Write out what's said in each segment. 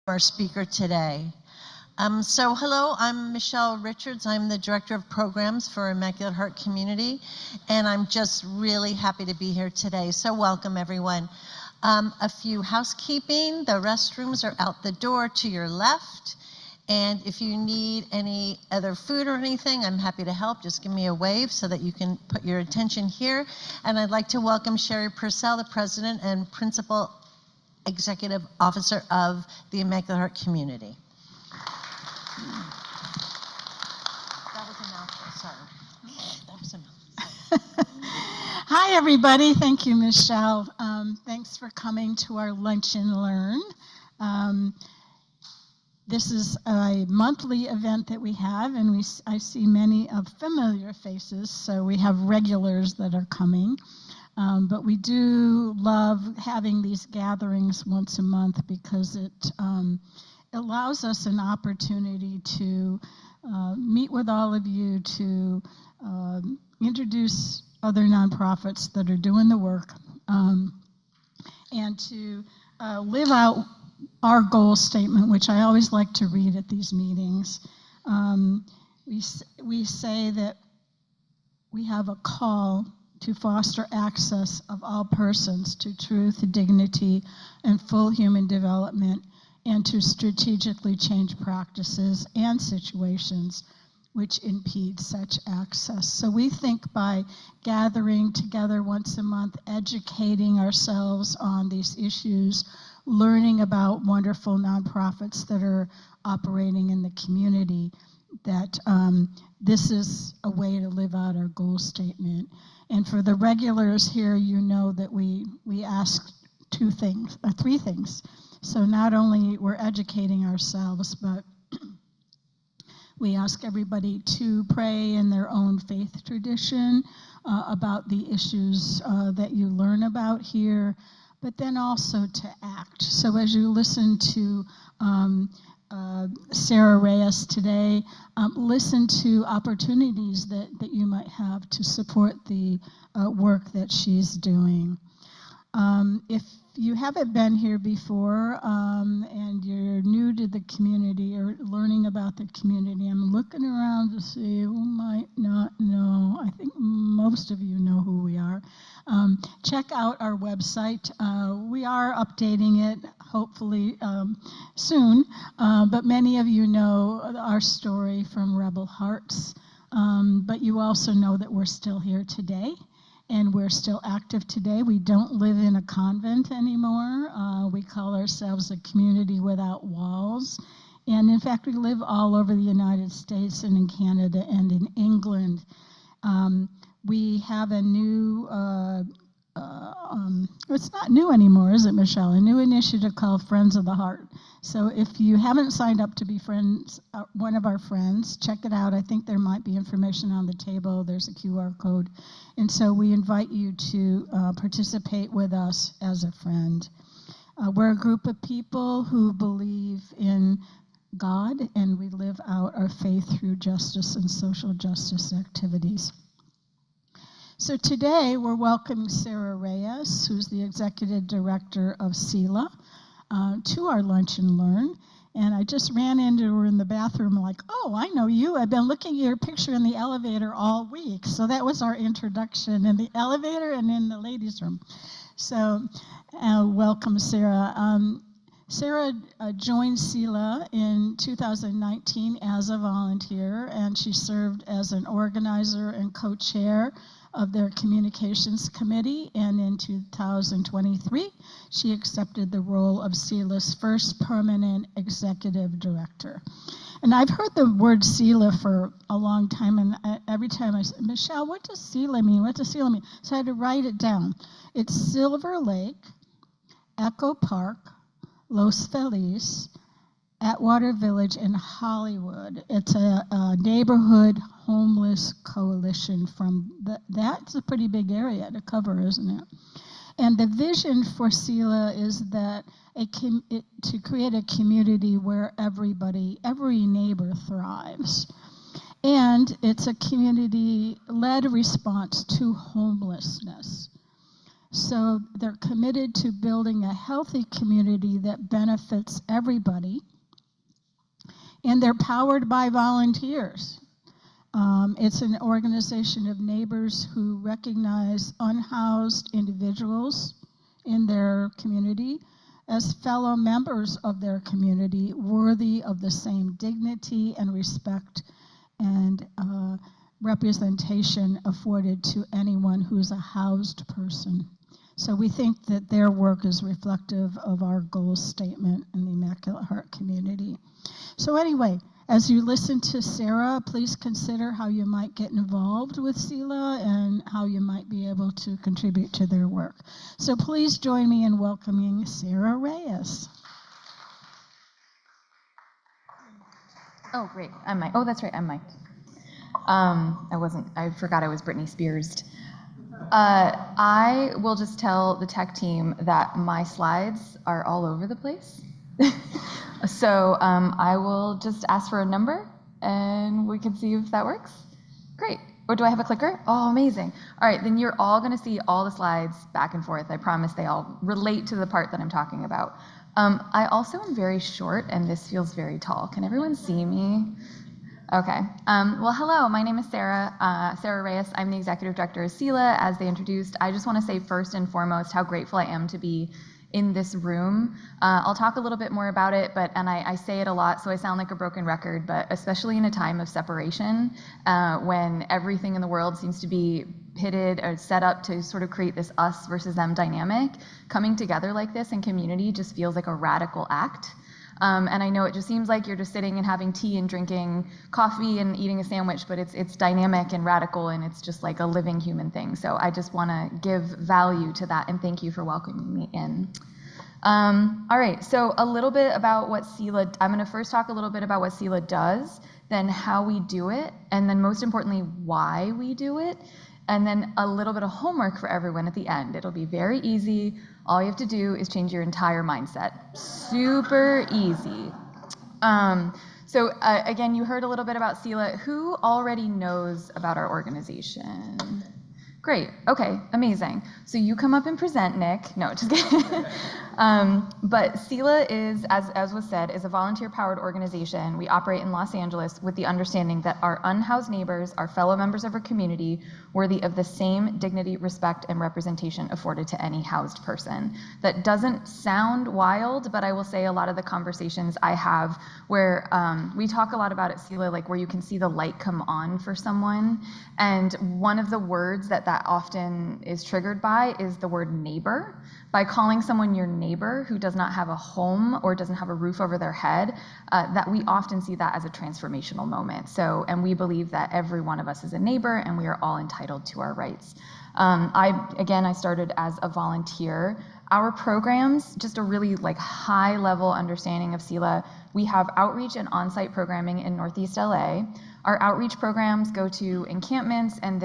our speaker today. So hello, I'm Michelle Richards. I'm the Director of Programs for Immaculate Heart Community, and I'm just really happy to be here today. So welcome, everyone. A few housekeeping. The restrooms are out the door to your left, and if you need any other food or anything, I'm happy to help. Just give me a wave so that you can put your attention here. And I'd like to welcome Sherry Purcell, the President and Principal Executive Officer of the Immaculate Heart Community. That was a mouthful, sorry. That was a mouthful. Hi, everybody. Thank you, Michelle. Thanks for coming to our Lunch and Learn. This is a monthly event that we have, and I see many of familiar faces, so we have regulars that are coming. But we do love having these gatherings once a month because it allows us an opportunity to meet with all of you, to introduce other nonprofits that are doing the work, and to live out our goal statement, which I always like to read at these meetings. We say that we have a call to foster access of all persons to truth, dignity, and full human development, and to strategically change practices and situations which impede such access. So we think by gathering together once a month, educating ourselves on these issues, learning about wonderful nonprofits that are operating in the community, that this is a way to live out our goal statement. And for the regulars here, you know that we ask three things. So not only we're educating ourselves, but we ask everybody to pray in their own faith tradition about the issues that you learn about here, but then also to act. So as you listen to Sara Reyes today, listen to opportunities that you might have to support the work that she's doing. If you haven't been here before and you're new to the community or learning about the community, I'm looking around to see who might not know. I think most of you know who we are. Check out our website. We are updating it, hopefully soon, but many of you know our story from Rebel Hearts, but you also know that we're still here today. And we're still active today. We don't live in a convent anymore. We call ourselves a community without walls. And in fact, we live all over the United States and in Canada and in England. We have a new, it's not new anymore, is it, Michelle? A new initiative called Friends of the Heart. So if you haven't signed up to be friends, one of our friends, check it out. I think there might be information on the table. There's a QR code. And so we invite you to participate with us as a friend. We're a group of people who believe in God, and we live out our faith through justice and social justice activities. So today we're welcoming Sara Reyes, who's the Executive Director of SELAH, to our Lunch and Learn. And I just ran into her in the bathroom like, oh, I know you. I've been looking at your picture in the elevator all week. So that was our introduction in the elevator and in the ladies' room. So welcome, Sara. Sara joined SELAH in 2019 as a volunteer, and she served as an organizer and co-chair of their communications committee, and in 2023, she accepted the role of SELAH's first permanent executive director. And I've heard the word SELAH for a long time, and every time I say, Michelle, what does SELAH mean? What does SELAH mean? So I had to write it down. It's Silver Lake, Echo Park, Los Feliz, Atwater Village in Hollywood. It's a neighborhood homeless coalition that's a pretty big area to cover, isn't it? And the vision for SELAH is that to create a community where every neighbor thrives. And it's a community-led response to homelessness. So they're committed to building a healthy community that benefits everybody, and they're powered by volunteers. It's an organization of neighbors who recognize unhoused individuals in their community as fellow members of their community, worthy of the same dignity and respect and representation afforded to anyone who's a housed person. So we think that their work is reflective of our goal statement in the Immaculate Heart Community. So anyway, as you listen to Sara, please consider how you might get involved with SELAH and how you might be able to contribute to their work. So please join me in welcoming Sara Reyes. Oh, great. I'm mic'd. Oh, that's right, I'm mic'd. I forgot I was Britney Spears. I will just tell the tech team that my slides are all over the place. So I will just ask for a number and we can see if that works. Great. Or do I have a clicker? Oh, amazing. All right, then you're all gonna see all the slides back and forth. I promise they all relate to the part that I'm talking about. I also am very short and this feels very tall. Can everyone see me? Okay. Well, hello, my name is Sara Reyes. I'm the Executive Director of SELAH, as they introduced. I just want to say first and foremost how grateful I am to be in this room. I'll talk a little bit more about it, and I say it a lot, so I sound like a broken record, but especially in a time of separation, when everything in the world seems to be pitted or set up to sort of create this us versus them dynamic, coming together like this in community just feels like a radical act. And I know it just seems like you're just sitting and having tea and drinking coffee and eating a sandwich, but it's dynamic and radical and it's just like a living human thing. So I just want to give value to that and thank you for welcoming me in. All right, so a little bit about what SELAH, I'm going to first talk a little bit about what SELAH does, then how we do it, and then most importantly, why we do it. And then a little bit of homework for everyone at the end. It'll be very easy. All you have to do is change your entire mindset. Super easy. So again, you heard a little bit about SELAH. Who already knows about our organization? Great, okay, amazing. So you come up and present, Nick. No, just kidding. But SELAH is, as was said, is a volunteer-powered organization. We operate in Los Angeles with the understanding that our unhoused neighbors are fellow members of our community, worthy of the same dignity, respect, and representation afforded to any housed person. That doesn't sound wild, but I will say a lot of the conversations I have where we talk a lot about at SELAH, like where you can see the light come on for someone. And one of the words that often is triggered by is the word neighbor. By calling someone your neighbor who does not have a home or doesn't have a roof over their head, that we often see that as a transformational moment. So, and we believe that every one of us is a neighbor and we are all entitled to our rights. I started as a volunteer. Our programs, just a really like high level understanding of SELAH, we have outreach and on-site programming in Northeast LA. Our outreach programs go to encampments and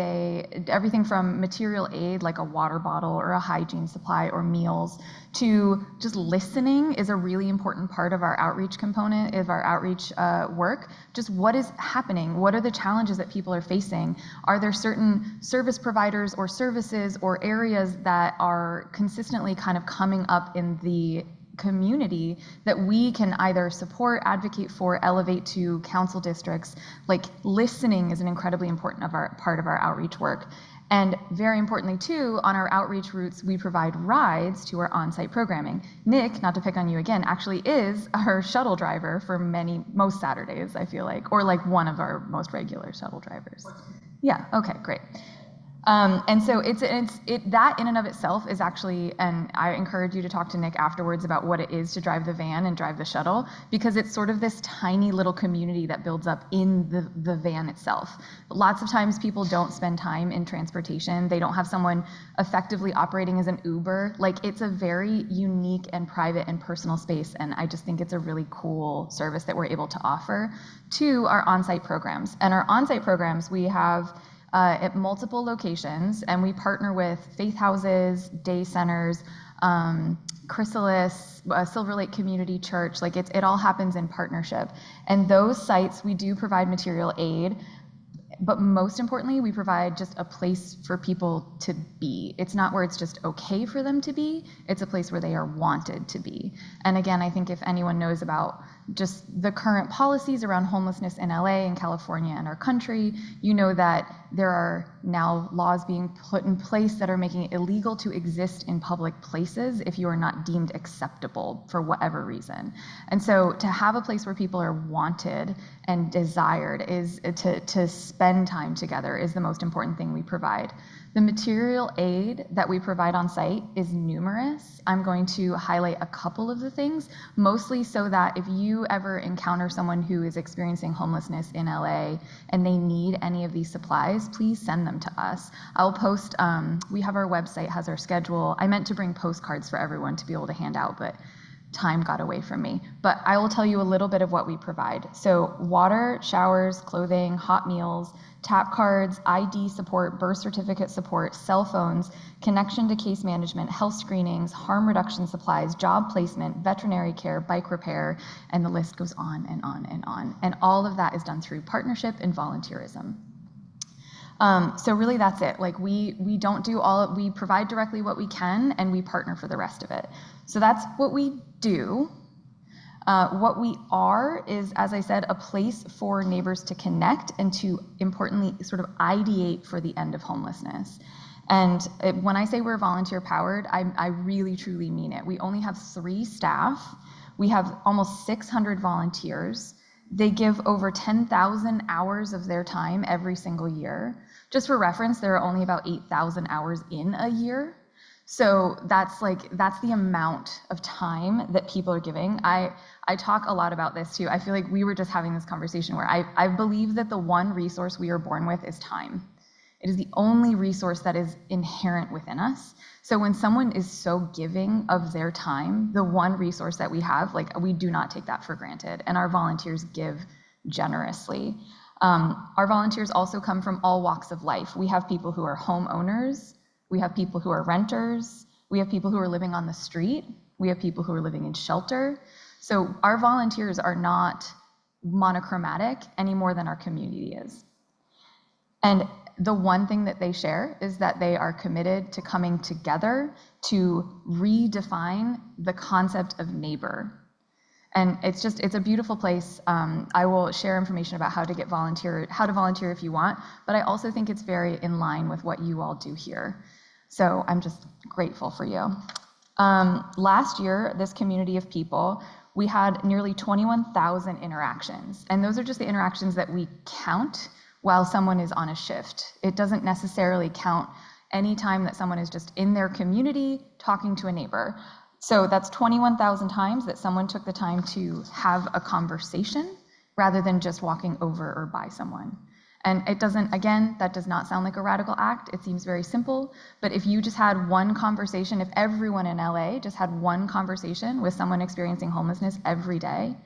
everything from material aid like a water bottle or a hygiene supply or meals to just listening is a really important part of our outreach component of our outreach work. Just what is happening? What are the challenges that people are facing? Are there certain service providers or services or areas that are consistently kind of coming up in the community that we can either support, advocate for, elevate to council districts? Like listening is an incredibly important part of our outreach work. And very importantly too, on our outreach routes, we provide rides to our on-site programming. Nick, not to pick on you again, actually is our shuttle driver for most Saturdays, I feel like, or like one of our most regular shuttle drivers. Yeah, okay, great. And so that in and of itself is actually, and I encourage you to talk to Nick afterwards about what it is to drive the van and drive the shuttle, because it's sort of this tiny little community that builds up in the van itself. Lots of times people don't spend time in transportation. They don't have someone effectively operating as an Uber. Like it's a very unique and private and personal space. And I just think it's a really cool service that we're able to offer to our on-site programs. And our on-site programs, we have at multiple locations, and we partner with faith houses, day centers, Chrysalis, Silver Lake Community Church. Like it all happens in partnership. And those sites, we do provide material aid. But most importantly, we provide just a place for people to be. It's not where it's just okay for them to be, it's a place where they are wanted to be. And again, I think if anyone knows about just the current policies around homelessness in LA and California and our country, you know that there are now laws being put in place that are making it illegal to exist in public places if you are not deemed acceptable for whatever reason. And so to have a place where people are wanted and desired is to spend time together is the most important thing we provide. The material aid that we provide on site is numerous. I'm going to highlight a couple of the things, mostly so that if you ever encounter someone who is experiencing homelessness in LA and they need any of these supplies, please send them to us. I'll post, we have our website, has our schedule. I meant to bring postcards for everyone to be able to hand out, but time got away from me. But I will tell you a little bit of what we provide. So water, showers, clothing, hot meals, tap cards, ID support, birth certificate support, cell phones, connection to case management, health screenings, harm reduction supplies, job placement, veterinary care, bike repair, and the list goes on and on and on. And all of that is done through partnership and volunteerism. So really that's it. Like we don't do all, we provide directly what we can and we partner for the rest of it. So that's what we do. What we are is, as I said, a place for neighbors to connect and to, importantly, sort of ideate for the end of homelessness. And when I say we're volunteer powered, I really truly mean it. We only have 3 staff. We have almost 600 volunteers. They give over 10,000 hours of their time every single year. Just for reference, there are only about 8,000 hours in a year. So that's the amount of time that people are giving. I talk a lot about this too. I feel like we were just having this conversation where I believe that the one resource we are born with is time. It is the only resource that is inherent within us. So when someone is so giving of their time, the one resource that we have, like, we do not take that for granted. And our volunteers give generously. Our volunteers also come from all walks of life. We have people who are homeowners. We have people who are renters. We have people who are living on the street. We have people who are living in shelter. So our volunteers are not monochromatic any more than our community is. And the one thing that they share is that they are committed to coming together to redefine the concept of neighbor. And it's a beautiful place. I will share information about how to volunteer if you want, but I also think it's very in line with what you all do here. So I'm just grateful for you. Last year, this community of people, we had nearly 21,000 interactions. And those are just the interactions that we count while someone is on a shift. It doesn't necessarily count any time that someone is just in their community talking to a neighbor. So that's 21,000 times that someone took the time to have a conversation rather than just walking over or by someone. And it doesn't, again, that does not sound like a radical act. It seems very simple, but if you just had one conversation, if everyone in LA just had one conversation with someone experiencing homelessness every day,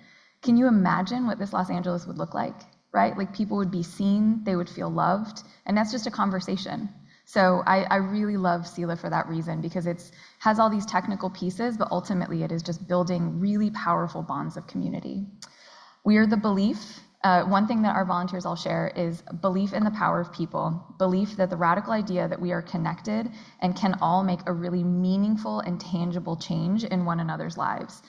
can you imagine what this Los Angeles would look like, right? Like, people would be seen, they would feel loved, and that's just a conversation. So I really love SELAH for that reason, because it has all these technical pieces, but ultimately it is just building really powerful bonds of community. We are the belief. One thing that our volunteers all share is belief in the power of people, belief that the radical idea that we are connected and can all make a really meaningful and tangible change in one another's lives.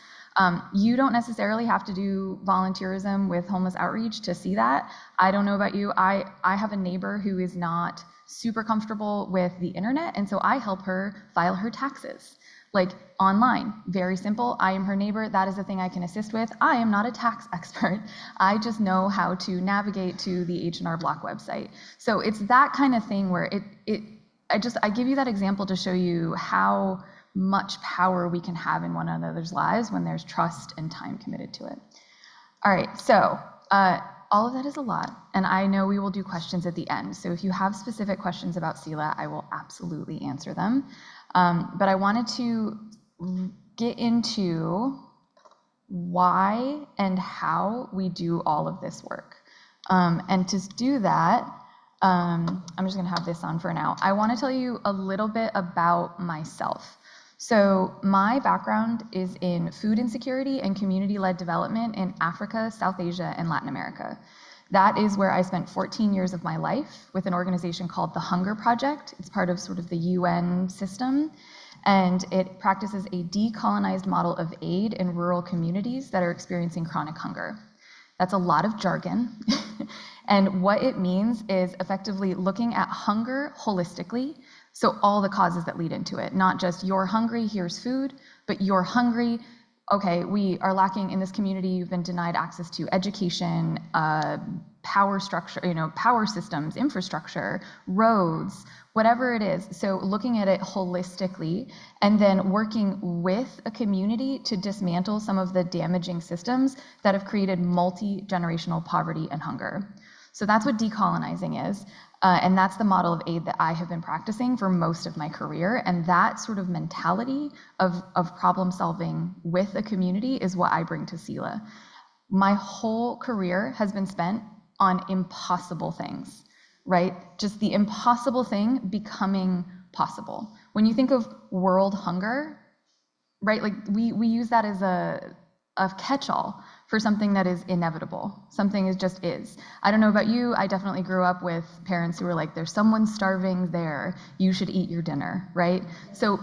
You don't necessarily have to do volunteerism with homeless outreach to see that. I don't know about you. I have a neighbor who is not super comfortable with the internet, and so I help her file her taxes. Like, online, very simple. I am her neighbor. That is the thing I can assist with. I am not a tax expert. I just know how to navigate to the H&R Block website. So it's that kind of thing where I give you that example to show you how much power we can have in one another's lives when there's trust and time committed to it. All right, so all of that is a lot, and I know we will do questions at the end. So if you have specific questions about SELAH, I will absolutely answer them. But I wanted to get into why and how we do all of this work. And to do that, I'm just gonna have this on for now. I wanna tell you a little bit about myself. So my background is in food insecurity and community-led development in Africa, South Asia, and Latin America. That is where I spent 14 years of my life with an organization called the Hunger Project. It's part of sort of the UN system, and it practices a decolonized model of aid in rural communities that are experiencing chronic hunger. That's a lot of jargon. And what it means is effectively looking at hunger holistically, so all the causes that lead into it, not just you're hungry, here's food, but you're hungry, okay, we are lacking in this community, you've been denied access to education, power structure, power systems, infrastructure, roads, whatever it is. So looking at it holistically and then working with a community to dismantle some of the damaging systems that have created multi-generational poverty and hunger. So that's what decolonizing is. And that's the model of aid that I have been practicing for most of my career. And that sort of mentality of problem solving with a community is what I bring to SELAH. My whole career has been spent on impossible things, right? Just the impossible thing becoming possible. When you think of world hunger, right? Like we use that as a catch-all for something that is inevitable. Something is just is. I don't know about you, I definitely grew up with parents who were like, there's someone starving there, you should eat your dinner, right? So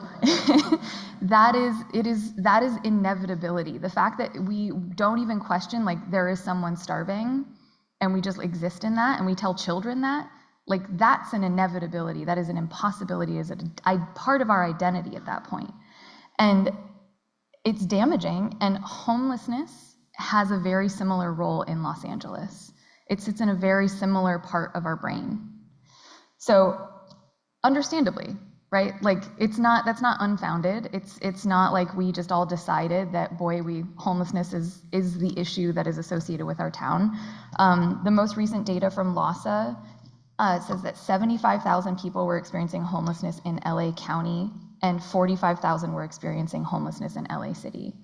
that is inevitability. The fact that we don't even question, like, there is someone starving and we just exist in that and we tell children that, like, that's an inevitability, that is an impossibility, is part of our identity at that point. And it's damaging, and homelessness has a very similar role in Los Angeles. It sits in a very similar part of our brain. So understandably, right? Like, that's not unfounded. It's not like we just all decided that, boy, homelessness is the issue that is associated with our town. The most recent data from LAHSA says that 75,000 people were experiencing homelessness in LA County and 45,000 were experiencing homelessness in LA City.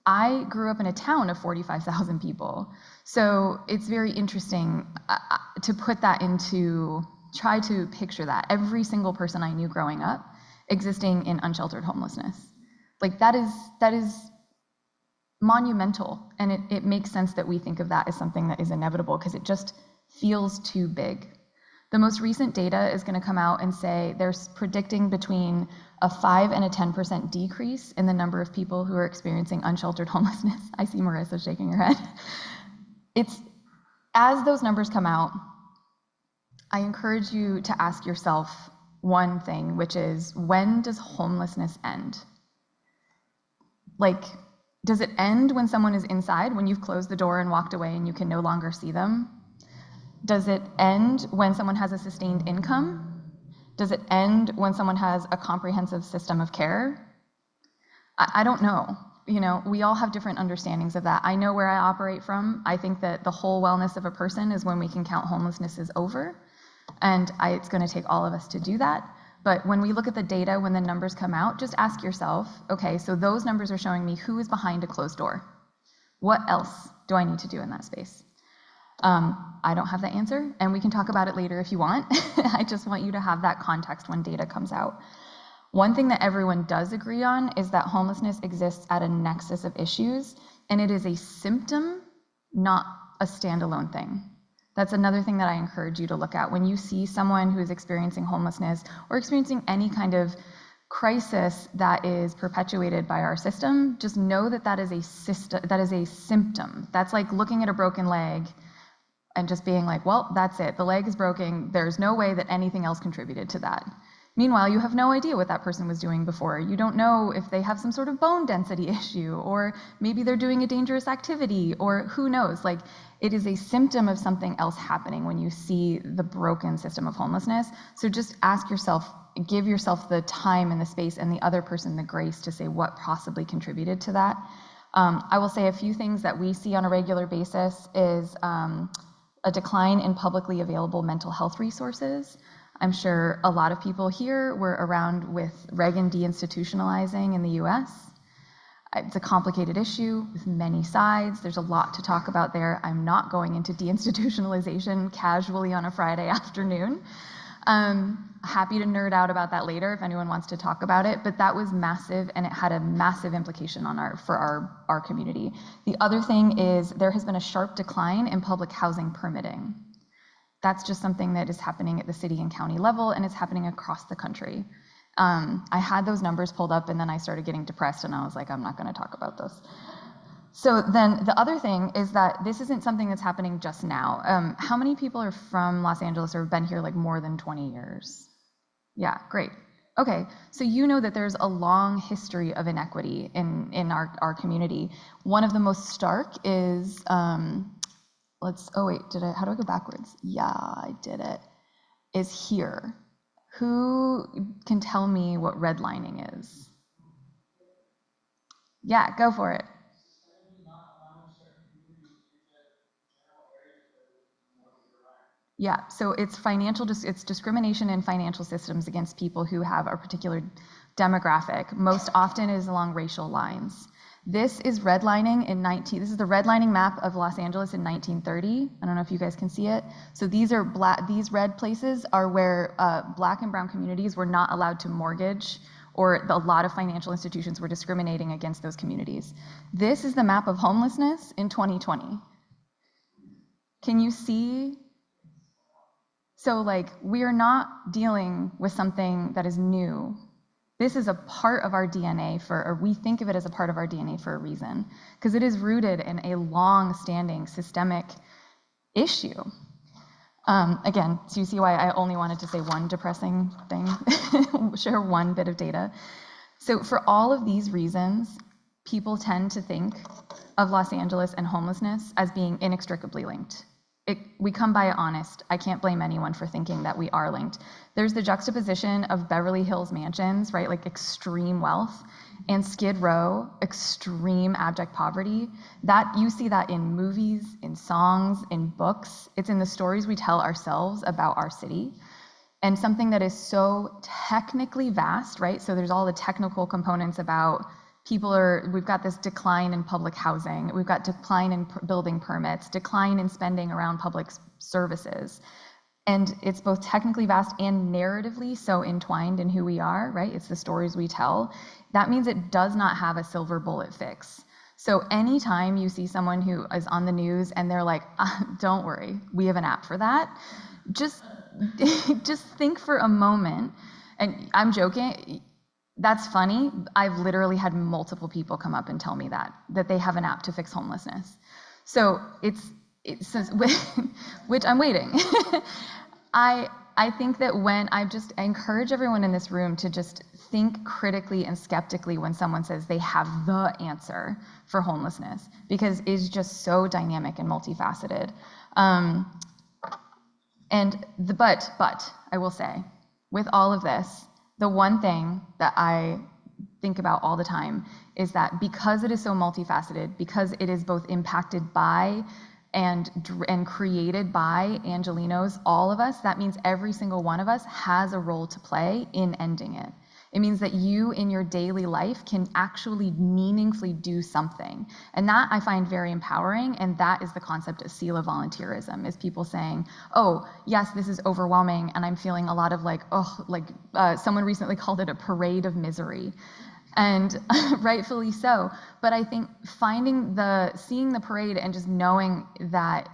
I grew up in a town of 45,000 people. So it's very interesting to put that try to picture that. Every single person I knew growing up existing in unsheltered homelessness. Like, that is monumental. And it makes sense that we think of that as something that is inevitable because it just feels too big. The most recent data is going to come out and say they're predicting between a 5 and a 10% decrease in the number of people who are experiencing unsheltered homelessness. I see Marissa shaking her head. As those numbers come out, I encourage you to ask yourself one thing, which is, when does homelessness end? Like, does it end when someone is inside, when you've closed the door and walked away and you can no longer see them? Does it end when someone has a sustained income? Does it end when someone has a comprehensive system of care? I don't know. We all have different understandings of that. I know where I operate from. I think that the whole wellness of a person is when we can count homelessness as over. And it's going to take all of us to do that. But when we look at the data, when the numbers come out, just ask yourself, okay, so those numbers are showing me who is behind a closed door. What else do I need to do in that space? I don't have the answer, and we can talk about it later if you want. I just want you to have that context when data comes out. One thing that everyone does agree on is that homelessness exists at a nexus of issues, and it is a symptom, not a standalone thing. That's another thing that I encourage you to look at. When you see someone who is experiencing homelessness or experiencing any kind of crisis that is perpetuated by our system, just know that that is a symptom. That's like looking at a broken leg and just being like, well, that's it. The leg is broken. There's no way that anything else contributed to that. Meanwhile, you have no idea what that person was doing before. You don't know if they have some sort of bone density issue, or maybe they're doing a dangerous activity, or who knows. Like, it is a symptom of something else happening when you see the broken system of homelessness. So just ask yourself, give yourself the time and the space and the other person the grace to say what possibly contributed to that. I will say a few things that we see on a regular basis is a decline in publicly available mental health resources. I'm sure a lot of people here were around with Reagan deinstitutionalizing in the US. It's a complicated issue with many sides. There's a lot to talk about there. I'm not going into deinstitutionalization casually on a Friday afternoon. Happy to nerd out about that later if anyone wants to talk about it, but that was massive, and it had a massive implication on our community. The other thing is there has been a sharp decline in public housing permitting. That's just something that is happening at the city and county level, and it's happening across the country. I had those numbers pulled up, and then I started getting depressed, and I was like, I'm not going to talk about this. So then the other thing is that this isn't something that's happening just now. How many people are from Los Angeles or have been here like more than 20 years? Yeah, great. Okay, so you know that there's a long history of inequity in our community. One of the most stark is, how do I go backwards? Yeah, I did it. Is here. Who can tell me what redlining is? Yeah, go for it. Yeah, so it's it's discrimination in financial systems against people who have a particular demographic. Most often it is along racial lines. This is redlining this is the redlining map of Los Angeles in 1930. I don't know if you guys can see it. So these red places are where Black and brown communities were not allowed to mortgage, or a lot of financial institutions were discriminating against those communities. This is the map of homelessness in 2020. Can you see? So like, we are not dealing with something that is new. This is a part of our DNA or we think of it as a part of our DNA for a reason, because it is rooted in a long-standing systemic issue. Again, so you see why I only wanted to say one depressing thing, share one bit of data. So for all of these reasons, people tend to think of Los Angeles and homelessness as being inextricably linked. We come by it honest. I can't blame anyone for thinking that we are linked. There's the juxtaposition of Beverly Hills mansions, right, like extreme wealth, and Skid Row, extreme abject poverty. That you see that in movies, in songs, in books. It's in the stories we tell ourselves about our city. And something that is so technically vast, right? So there's all the technical components about we've got this decline in public housing, we've got decline in building permits, decline in spending around public services. And it's both technically vast and narratively so entwined in who we are, right? It's the stories we tell. That means it does not have a silver bullet fix. So anytime you see someone who is on the news and they're like, don't worry, we have an app for that, just think for a moment, and I'm joking, that's funny. I've literally had multiple people come up and tell me that they have an app to fix homelessness. So it's which I'm waiting. I think that I encourage everyone in this room to just think critically and skeptically when someone says they have the answer for homelessness, because it's just so dynamic and multifaceted. But I will say, with all of this, the one thing that I think about all the time is that because it is so multifaceted, because it is both impacted by and created by Angelenos, all of us, that means every single one of us has a role to play in ending it. It means that you in your daily life can actually meaningfully do something. And that I find very empowering, and that is the concept of SELAH volunteerism, is people saying, oh, yes, this is overwhelming, and I'm feeling a lot of someone recently called it a parade of misery. And rightfully so. But I think seeing the parade and just knowing that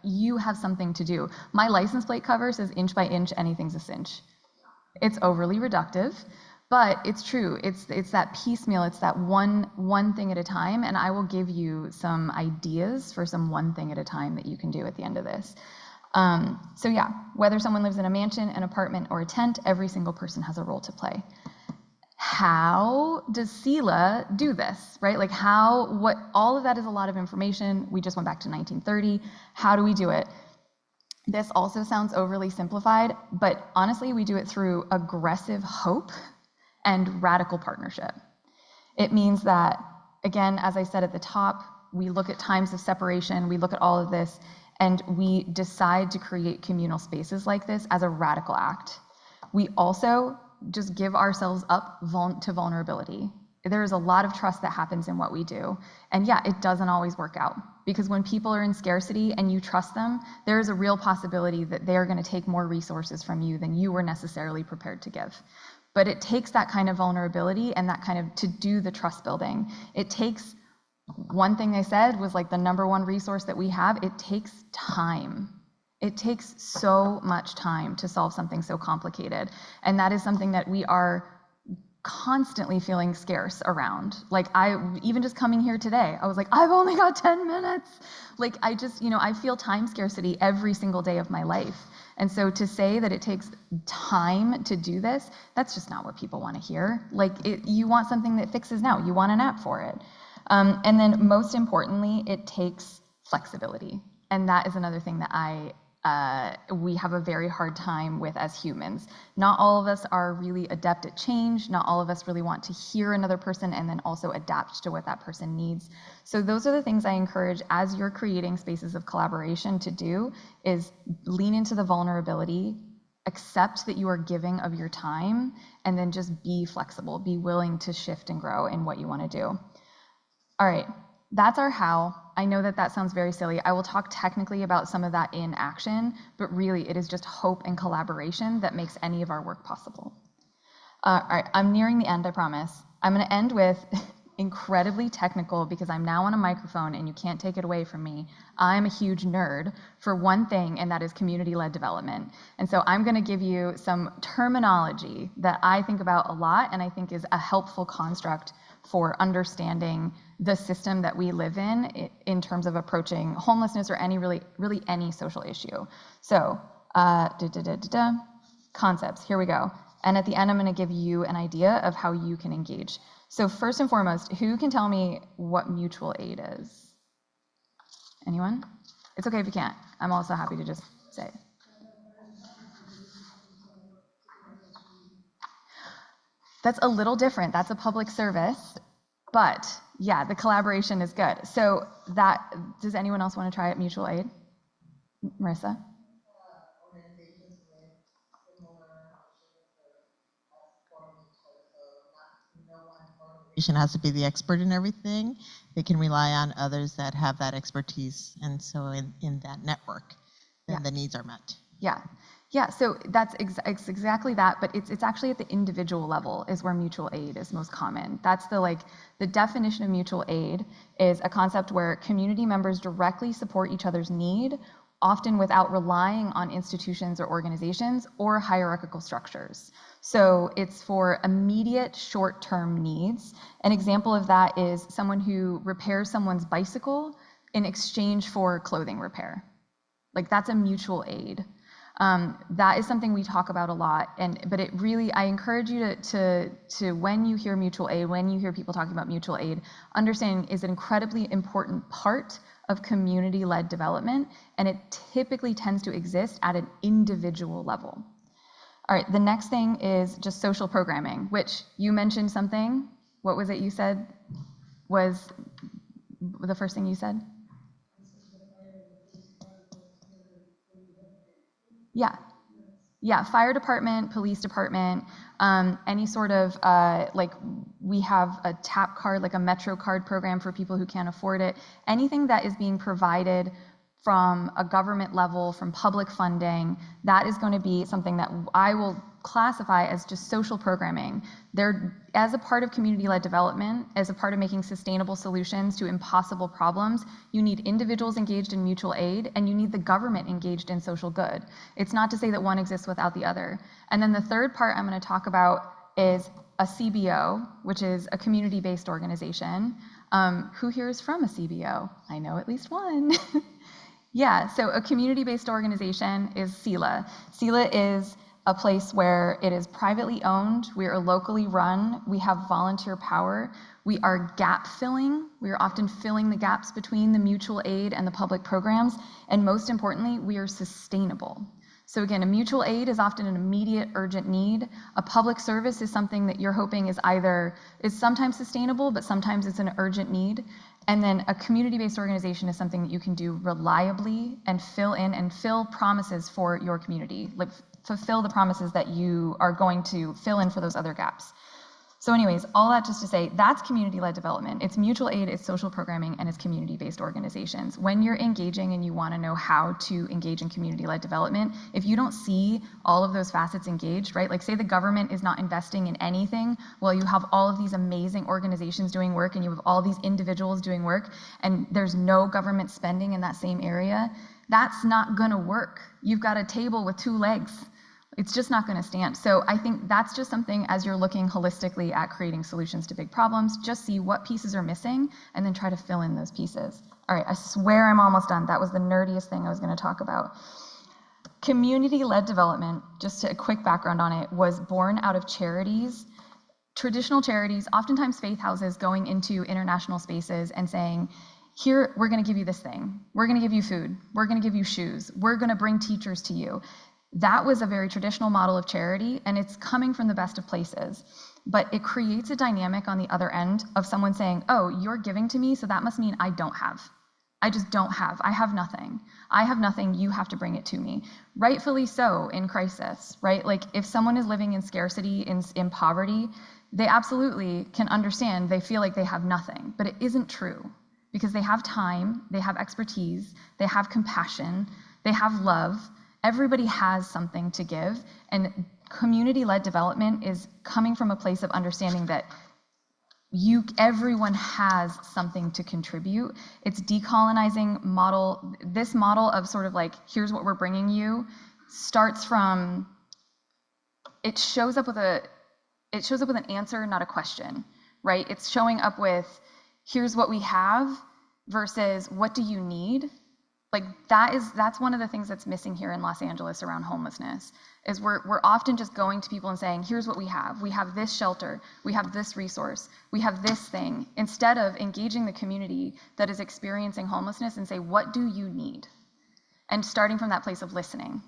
you have something to do. My license plate cover says inch by inch, anything's a cinch. It's overly reductive, but it's true. It's that piecemeal. It's that one thing at a time. And I will give you some ideas for some one thing at a time that you can do at the end of this. So yeah, whether someone lives in a mansion, an apartment, or a tent, every single person has a role to play. How does SELAH do this, right? Like all of that is a lot of information. We just went back to 1930. How do we do it? This also sounds overly simplified, but honestly, we do it through aggressive hope and radical partnership. It means that, again, as I said at the top, we look at times of separation, we look at all of this, and we decide to create communal spaces like this as a radical act. We also just give ourselves up to vulnerability. there's a lot of trust that happens in what we do. And yeah, it doesn't always work out, because when people are in scarcity and you trust them, there is a real possibility that they're going to take more resources from you than you were necessarily prepared to give. But it takes that kind of vulnerability and that kind of, to do the trust building. It takes, one thing they said was like the #1 resource that we have, it takes time. It takes so much time to solve something so complicated. And that is something that we are constantly feeling scarce around. Like, even just coming here today, I was like, I've only got 10 minutes. Like, I just, I feel time scarcity every single day of my life. And so to say that it takes time to do this, that's just not what people want to hear. Like, you want something that fixes now. You want an app for it. And then most importantly, it takes flexibility. And that is another thing that we have a very hard time with as humans. Not all of us are really adept at change. Not all of us really want to hear another person and then also adapt to what that person needs. So those are the things I encourage as you're creating spaces of collaboration to do, is lean into the vulnerability, accept that you are giving of your time, and then just be flexible, be willing to shift and grow in what you want to do. All right. That's our how. I know that that sounds very silly. I will talk technically about some of that in action, but really it is just hope and collaboration that makes any of our work possible. All right, I'm nearing the end, I promise. I'm going to end with incredibly technical, because I'm now on a microphone and you can't take it away from me. I'm a huge nerd for one thing, and that is community-led development. And so I'm going to give you some terminology that I think about a lot and I think is a helpful construct for understanding the system that we live in terms of approaching homelessness or really any social issue. So, concepts, here we go. And at the end, I'm going to give you an idea of how you can engage. So first and foremost, who can tell me what mutual aid is? Anyone? It's okay if you can't. I'm also happy to just say it. That's a little different. That's a public service. But yeah, the collaboration is good. So does anyone else want to try it, mutual aid? Marissa? Organizations with similar no one organization has to be the expert in everything. They can rely on others that have that expertise. And so in that network, then the needs are met. Yeah, so that's exactly that, but it's actually at the individual level is where mutual aid is most common. That's the definition of mutual aid is a concept where community members directly support each other's need, often without relying on institutions or organizations or hierarchical structures. So it's for immediate short-term needs. An example of that is someone who repairs someone's bicycle in exchange for clothing repair. Like, that's a mutual aid. That is something we talk about a lot, but it really, I encourage you to when you hear mutual aid, when you hear people talking about mutual aid, understanding is an incredibly important part of community-led development, and it typically tends to exist at an individual level. All right, the next thing is just social programming, which you mentioned something. What was it you said was the first thing you said? Yeah, fire department, police department, any sort of, we have a TAP card, like a Metro card program for people who can't afford it. Anything that is being provided from a government level, from public funding, that is going to be something that I will classify as just social programming. They're, as a part of community-led development, as a part of making sustainable solutions to impossible problems, you need individuals engaged in mutual aid, and you need the government engaged in social good. It's not to say that one exists without the other. And then the third part I'm going to talk about is a CBO, which is a community-based organization. Who here is from a CBO? I know at least one. Yeah, so a community-based organization is SELAH. SELAH is a place where it is privately owned, we are locally run, we have volunteer power, we are gap filling, we are often filling the gaps between the mutual aid and the public programs, and most importantly, we are sustainable. So again, a mutual aid is often an immediate, urgent need. A public service is something that you're hoping is sometimes sustainable, but sometimes it's an urgent need. And then a community-based organization is something that you can do reliably and fill promises for your community, like fulfill the promises that you are going to fill in for those other gaps. So anyways, all that just to say, that's community-led development. It's mutual aid, it's social programming, and it's community-based organizations. When you're engaging and you want to know how to engage in community-led development, if you don't see all of those facets engaged, right? Like say the government is not investing in anything, well, you have all of these amazing organizations doing work and you have all these individuals doing work, and there's no government spending in that same area, that's not gonna work. You've got a table with 2 legs. It's just not going to stand. So I think that's just something, as you're looking holistically at creating solutions to big problems, just see what pieces are missing and then try to fill in those pieces. All right, I swear I'm almost done. That was the nerdiest thing I was going to talk about. Community-led development, just a quick background on it, was born out of charities, traditional charities, oftentimes faith houses, going into international spaces and saying, here, we're going to give you this thing. We're going to give you food. We're going to give you shoes. We're going to bring teachers to you. That was a very traditional model of charity, and it's coming from the best of places. But it creates a dynamic on the other end of someone saying, oh, you're giving to me, so that must mean I don't have. I just don't have. I have nothing. I have nothing. You have to bring it to me. Rightfully so in crisis, right? Like if someone is living in scarcity, in poverty, they absolutely can understand. They feel like they have nothing, but it isn't true because they have time, they have expertise, they have compassion, they have love. Everybody has something to give, and community-led development is coming from a place of understanding that everyone has something to contribute. It's decolonizing model. This model of sort of like, here's what we're bringing you, starts from, it shows up with an answer, not a question, right? It's showing up with, here's what we have versus what do you need? Like that's one of the things that's missing here in Los Angeles around homelessness, is we're often just going to people and saying, here's what we have. We have this shelter, we have this resource, we have this thing, instead of engaging the community that is experiencing homelessness and say, what do you need? And starting from that place of listening.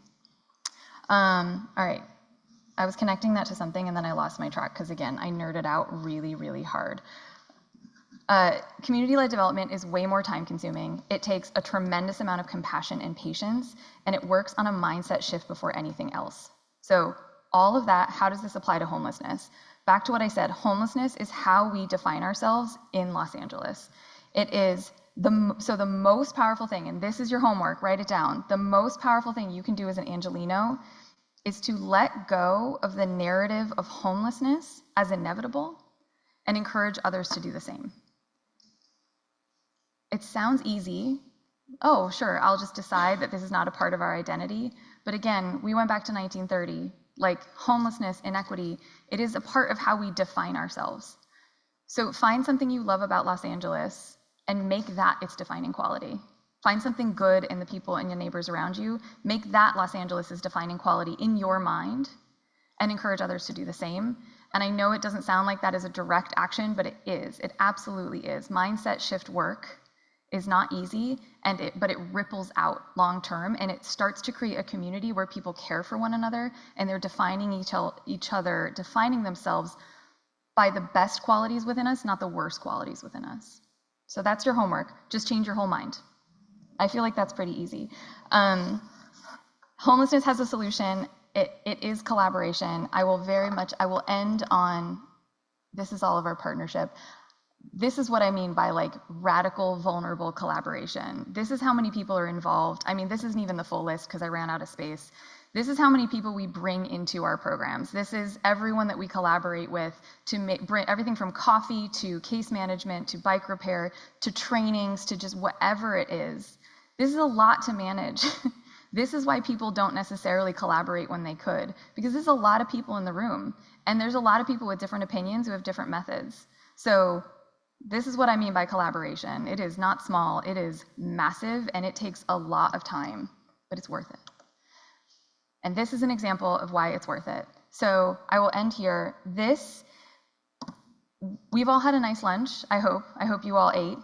All right, I was connecting that to something and then I lost my track because again, I nerded out really, really hard. Community-led development is way more time consuming. It takes a tremendous amount of compassion and patience, and it works on a mindset shift before anything else. So all of that, how does this apply to homelessness? Back to what I said, homelessness is how we define ourselves in Los Angeles. It is the most powerful thing, and this is your homework, write it down. The most powerful thing you can do as an Angelino is to let go of the narrative of homelessness as inevitable and encourage others to do the same. It sounds easy. Oh, sure, I'll just decide that this is not a part of our identity. But again, we went back to 1930. Like homelessness, inequity, it is a part of how we define ourselves. So find something you love about Los Angeles and make that its defining quality. Find something good in the people and your neighbors around you. Make that Los Angeles' defining quality in your mind and encourage others to do the same. And I know it doesn't sound like that is a direct action, but it is. It absolutely is. Mindset shift work is not easy, but it ripples out long term, and it starts to create a community where people care for one another, and they're defining each other, defining themselves by the best qualities within us, not the worst qualities within us. So that's your homework. Just change your whole mind. I feel like that's pretty easy. Homelessness has a solution. It is collaboration. I will end on, this is all of our partnership. This is what I mean by like radical, vulnerable collaboration. This is how many people are involved. I mean, this isn't even the full list because I ran out of space. This is how many people we bring into our programs. This is everyone that we collaborate with to bring everything from coffee to case management to bike repair to trainings to just whatever it is. This is a lot to manage. This is why people don't necessarily collaborate when they could, because there's a lot of people in the room and there's a lot of people with different opinions who have different methods. So this is what I mean by collaboration. It is not small, it is massive, and it takes a lot of time, but it's worth it. And this is an example of why it's worth it. So I will end here. We've all had a nice lunch, I hope. I hope you all ate.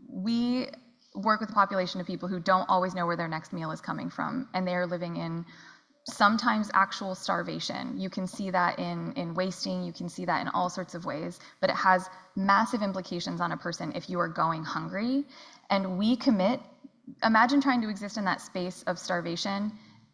We work with a population of people who don't always know where their next meal is coming from, and they are living in sometimes actual starvation. You can see that in wasting, you can see that in all sorts of ways, but it has massive implications on a person if you are going hungry. And we commit, imagine trying to exist in that space of starvation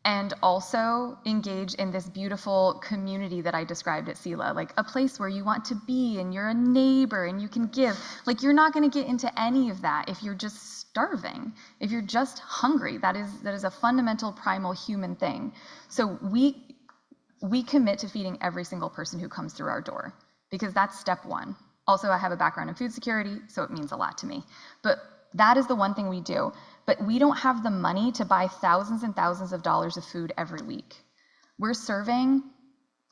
and also engage in this beautiful community that I described at SELAH, like a place where you want to be and you're a neighbor and you can give. Like, you're not going to get into any of that if you're just starving, if you're just hungry. That is a fundamental primal human thing. So we commit to feeding every single person who comes through our door, because that's step one. Also, I have a background in food security, so it means a lot to me. But that is the one thing we do. But we don't have the money to buy thousands and thousands of dollars of food every week. We're serving,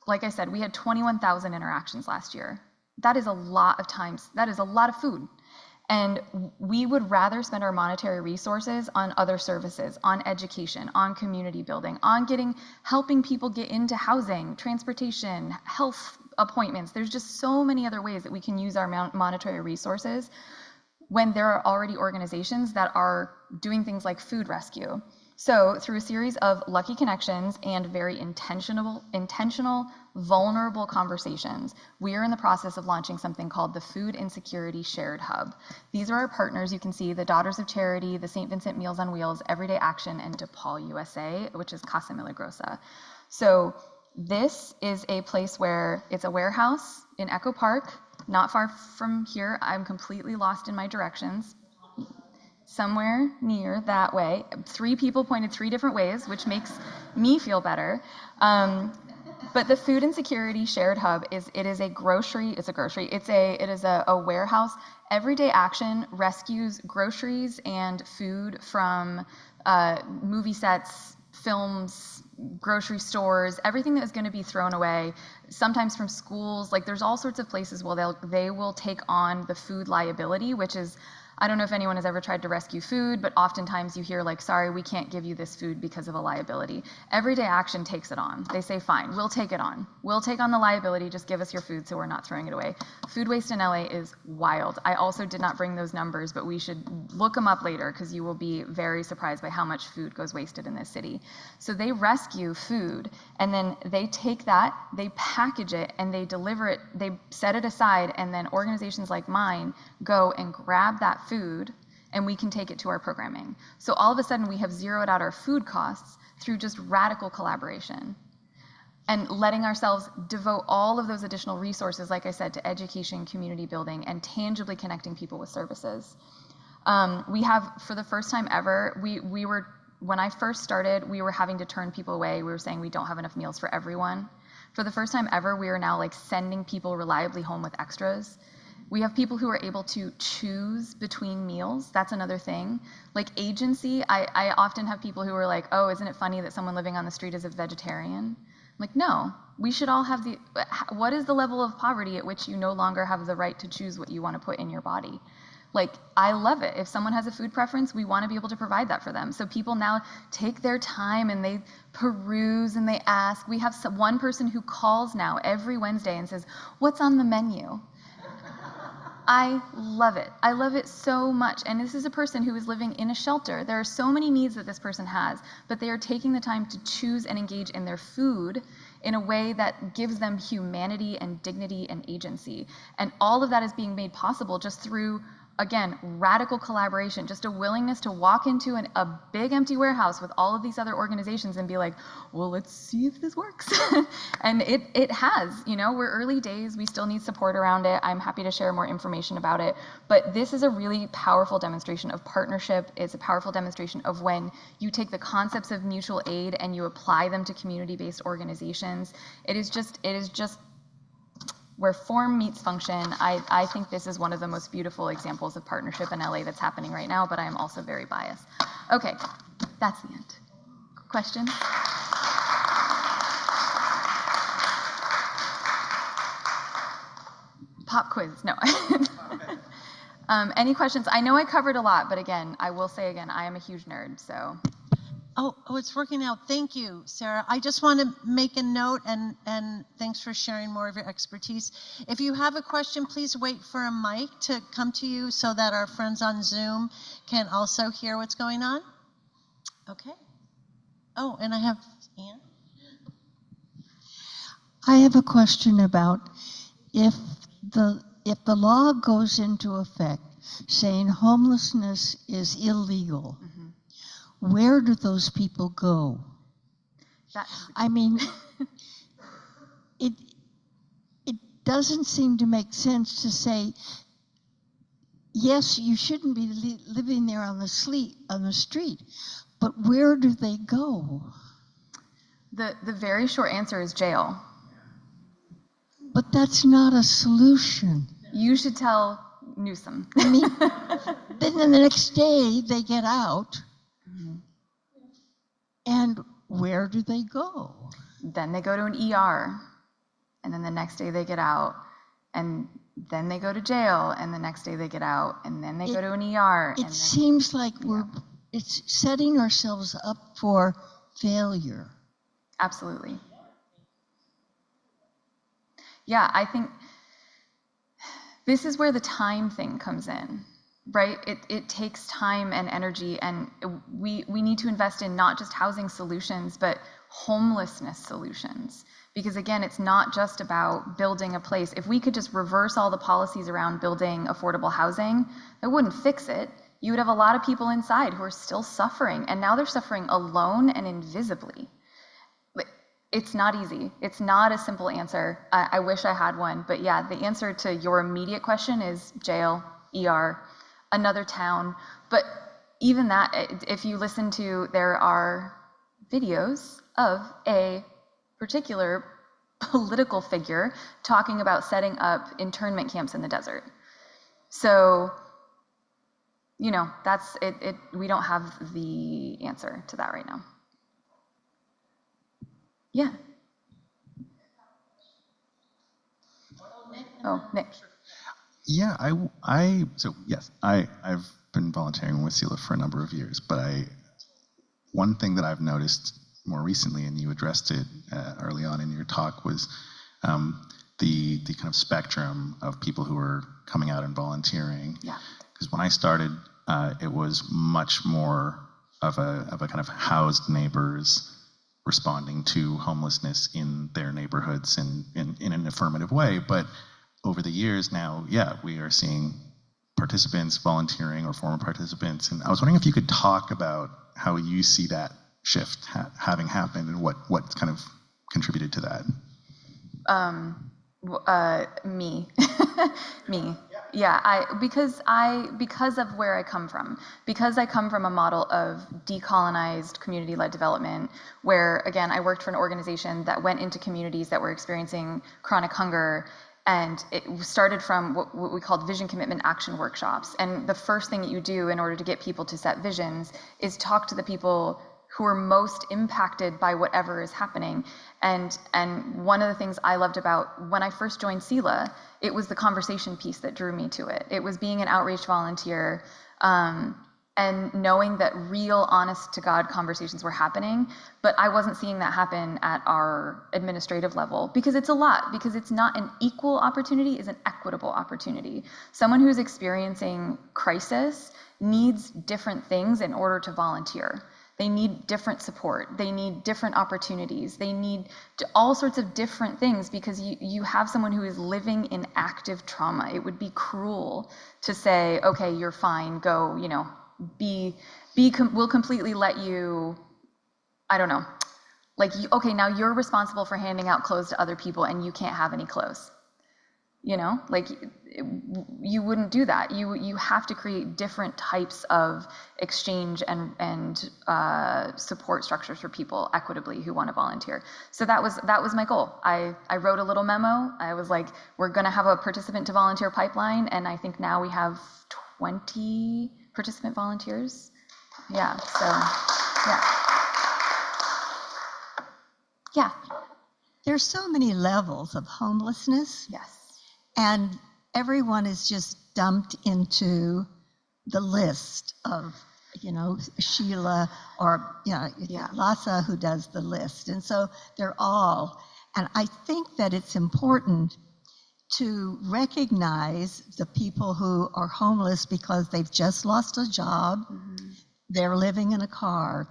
like I said, we had 21,000 interactions last year. That is a lot of times. That is a lot of food. And we would rather spend our monetary resources on other services, on education, on community building, on helping people get into housing, transportation, health appointments. There's just so many other ways that we can use our monetary resources when there are already organizations that are doing things like food rescue. So through a series of lucky connections and very intentional, vulnerable conversations, we are in the process of launching something called the Food Insecurity Shared Hub. These are our partners. You can see the Daughters of Charity, the St. Vincent Meals on Wheels, Everyday Action, and DePaul USA, which is Casa Milagrosa. So this is a place where it's a warehouse in Echo Park, not far from here. I'm completely lost in my directions. Somewhere near that way. 3 people pointed 3 different ways, which makes me feel better. But the Food Insecurity Shared Hub is a warehouse. Everyday Action rescues groceries and food from movie sets, films, grocery stores, everything that is going to be thrown away, sometimes from schools. Like, there's all sorts of places where they will take on the food liability, which is, I don't know if anyone has ever tried to rescue food, but oftentimes you hear like, sorry, we can't give you this food because of a liability. Everyday Action takes it on. They say, fine, we'll take it on. We'll take on the liability, just give us your food so we're not throwing it away. Food waste in LA is wild. I also did not bring those numbers, but we should look them up later because you will be very surprised by how much food goes wasted in this city. So they rescue food, and then they take that, they package it, and they deliver it, they set it aside, and then organizations like mine go and grab that food, and we can take it to our programming. So all of a sudden we have zeroed out our food costs through just radical collaboration and letting ourselves devote all of those additional resources, like I said, to education, community building, and tangibly connecting people with services. We have, for the first time ever, when I first started, we were having to turn people away. We were saying we don't have enough meals for everyone. For the first time ever, we are now like sending people reliably home with extras. We have people who are able to choose between meals. That's another thing. Like agency, I often have people who are like, oh, isn't it funny that someone living on the street is a vegetarian? I'm like, no, we should all have what is the level of poverty at which you no longer have the right to choose what you want to put in your body? Like, I love it. If someone has a food preference, we want to be able to provide that for them. So people now take their time and they peruse and they ask. We have one person who calls now every Wednesday and says, what's on the menu? I love it. I love it so much. And this is a person who is living in a shelter. There are so many needs that this person has, but they are taking the time to choose and engage in their food in a way that gives them humanity and dignity and agency. And all of that is being made possible just through, again, radical collaboration, just a willingness to walk into a big empty warehouse with all of these other organizations and be like, well, let's see if this works. And it has, we're early days. We still need support around it. I'm happy to share more information about it. But this is a really powerful demonstration of partnership. It's a powerful demonstration of when you take the concepts of mutual aid and you apply them to community-based organizations. It is just where form meets function. I think this is one of the most beautiful examples of partnership in LA that's happening right now, but I am also very biased. Okay, that's the end. Questions? Pop quiz, no. Any questions? I know I covered a lot, but again, I will say again, I am a huge nerd, so. Oh, it's working out. Thank you, Sarah. I just want to make a note, and thanks for sharing more of your expertise. If you have a question, please wait for a mic to come to you so that our friends on Zoom can also hear what's going on. Okay. Oh, and I have Ann. I have a question about if the law goes into effect saying homelessness is illegal, where do those people go? I mean, it doesn't seem to make sense to say, yes, you shouldn't be living there on the street, but where do they go? The very short answer is jail. But that's not a solution. You should tell Newsom. I mean, then the next day they get out, and where do they go? Then they go to an ER, and then the next day they get out, and then they go to jail, and the next day they get out, and then they go to an ER. It seems like it's setting ourselves up for failure. Absolutely. Yeah, I think this is where the time thing comes in, right? It takes time and energy, and we need to invest in not just housing solutions, but homelessness solutions. Because again, it's not just about building a place. If we could just reverse all the policies around building affordable housing, that wouldn't fix it. You would have a lot of people inside who are still suffering, and now they're suffering alone and invisibly. It's not easy. It's not a simple answer. I wish I had one, but yeah, the answer to your immediate question is jail, ER, another town. But even that, if you listen to, there are videos of a particular political figure talking about setting up internment camps in the desert. So, you know, that's it. We don't have the answer to that right now. Yeah. Oh, Nick. Yeah, I've been volunteering with SELAH for a number of years, but one thing that I've noticed more recently, and you addressed it early on in your talk, was the kind of spectrum of people who are coming out and volunteering. Yeah. Because when I started, it was much more of a kind of housed neighbors responding to homelessness in their neighborhoods and in an affirmative way. But over the years now, yeah, we are seeing participants volunteering or former participants. And I was wondering if you could talk about how you see that shift having happened and what kind of contributed to that. Me. Yeah, because of where I come from, because I come from a model of decolonized community-led development, where again, I worked for an organization that went into communities that were experiencing chronic hunger, and it started from what we called vision commitment action workshops. And the first thing that you do in order to get people to set visions is talk to the people who are most impacted by whatever is happening. And one of the things I loved about when I first joined SELAH, it was the conversation piece that drew me to it. It was being an outreach volunteer and knowing that real, honest to God conversations were happening, but I wasn't seeing that happen at our administrative level because it's a lot, because it's not an equal opportunity, it's an equitable opportunity. Someone who's experiencing crisis needs different things in order to volunteer. They need different support. They need different opportunities. They need all sorts of different things because you have someone who is living in active trauma. It would be cruel to say, okay, you're fine, go, you know, we'll completely let you, I don't know, like, okay, now you're responsible for handing out clothes to other people and you can't have any clothes. You know, like you wouldn't do that. You have to create different types of exchange and support structures for people equitably who want to volunteer. So that was my goal. I wrote a little memo. I was like, we're going to have a participant to volunteer pipeline, and I think now we have 20 participant volunteers. Yeah. So yeah. There's so many levels of homelessness. Yes. And everyone is just dumped into the list of, you know, Sheila or, you know, Lhasa who does the list. And so they're all, and I think that it's important to recognize the people who are homeless because they've just lost a job, they're living in a car,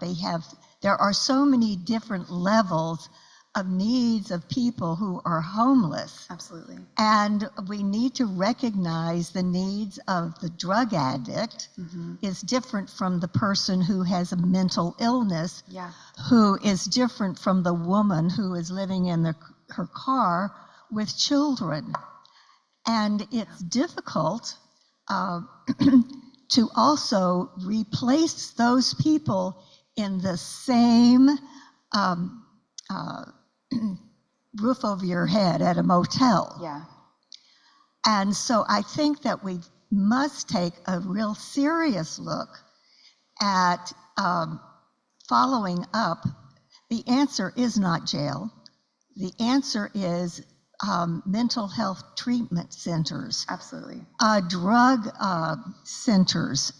there are so many different levels of needs of people who are homeless. Absolutely. And we need to recognize the needs of the drug addict is different from the person who has a mental illness, Yeah. who is different from the woman who is living in her car with children. And it's difficult to also replace those people in the same roof over your head at a motel. Yeah. And so I think that we must take a real serious look at following up. The answer is not jail. The answer is mental health treatment centers, Absolutely. drug centers.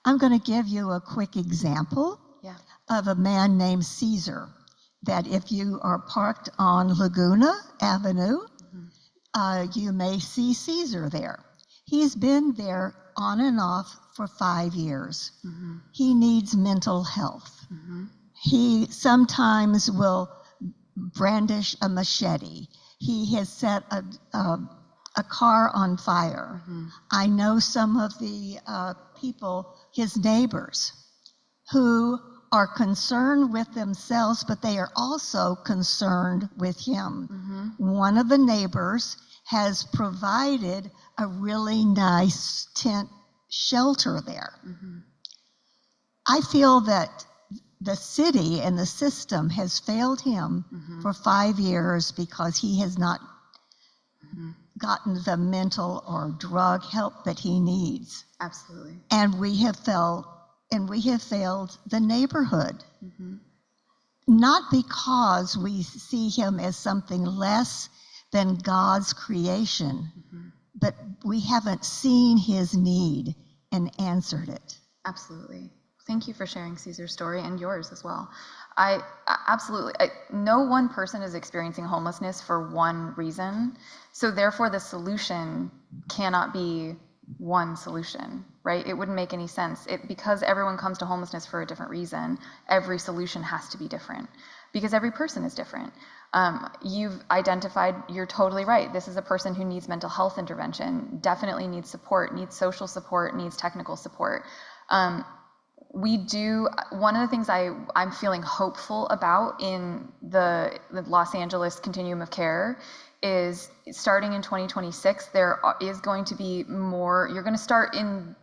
I'm going to give you a quick example Yeah. of a man named Caesar, that if you are parked on Laguna Avenue, you may see Caesar there. He's been there on and off for 5 years. He needs mental health. He sometimes will brandish a machete. He has set a car on fire. I know some of the people, his neighbors, who are concerned with themselves, but they are also concerned with him. One of the neighbors has provided a really nice tent shelter there. I feel that the city and the system has failed him for 5 years because he has not gotten the mental or drug help that he needs. Absolutely. And we have failed the neighborhood. Not because we see him as something less than God's creation, but we haven't seen his need and answered it. Absolutely. Thank you for sharing Caesar's story and yours as well. Absolutely. No one person is experiencing homelessness for one reason. So therefore the solution cannot be one solution, right? It wouldn't make any sense. Because everyone comes to homelessness for a different reason, every solution has to be different because every person is different. You've identified, you're totally right. This is a person who needs mental health intervention, definitely needs support, needs social support, needs technical support. One of the things I'm feeling hopeful about in the Los Angeles continuum of care is starting in 2026, there is going to be more, you're going to start in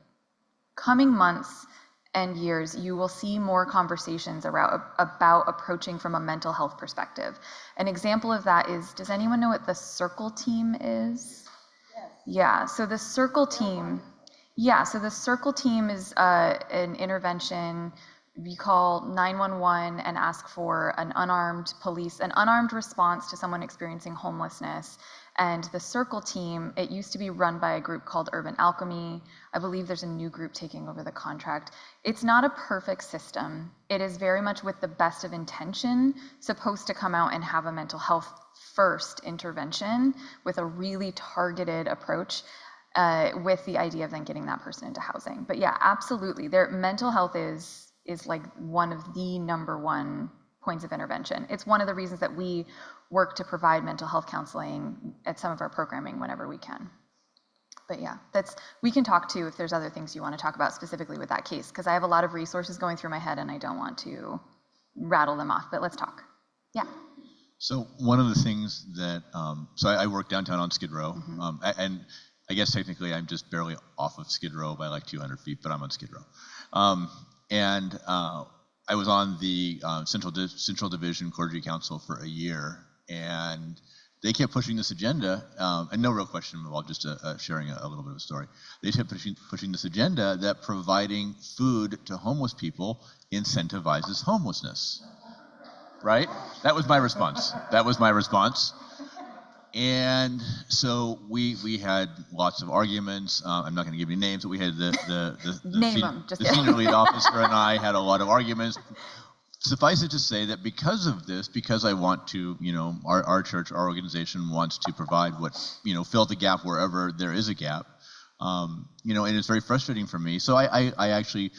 coming months and years, you will see more conversations about approaching from a mental health perspective. An example of that is, does anyone know what the Circle team is? Yes. Yeah, so the Circle team, is an intervention. You call 911 and ask for an unarmed response to someone experiencing homelessness. And the Circle team, it used to be run by a group called Urban Alchemy. I believe there's a new group taking over the contract. It's not a perfect system. It is very much with the best of intention, supposed to come out and have a mental health first intervention with a really targeted approach. With the idea of then getting that person into housing. But yeah, absolutely. Mental health is like one of the number one points of intervention. It's one of the reasons that we work to provide mental health counseling at some of our programming whenever we can. But yeah, we can talk too if there's other things you want to talk about specifically with that case, because I have a lot of resources going through my head and I don't want to rattle them off, but let's talk. Yeah. So one of the things that, so I work downtown on Skid Row, and I guess technically I'm just barely off of Skid Row by like 200 feet, but I'm on Skid Row. I was on the Central Division Clergy Council for a year, and they kept pushing this agenda, and no real question involved, just sharing a little bit of a story. They kept pushing this agenda that providing food to homeless people incentivizes homelessness, right? That was my response. And so we had lots of arguments. I'm not going to give you names, but we had the senior lead officer and I had a lot of arguments. Suffice it to say that because of this, because I want to, our church, our organization wants to provide fill the gap wherever there is a gap, and it's very frustrating for me. So I actually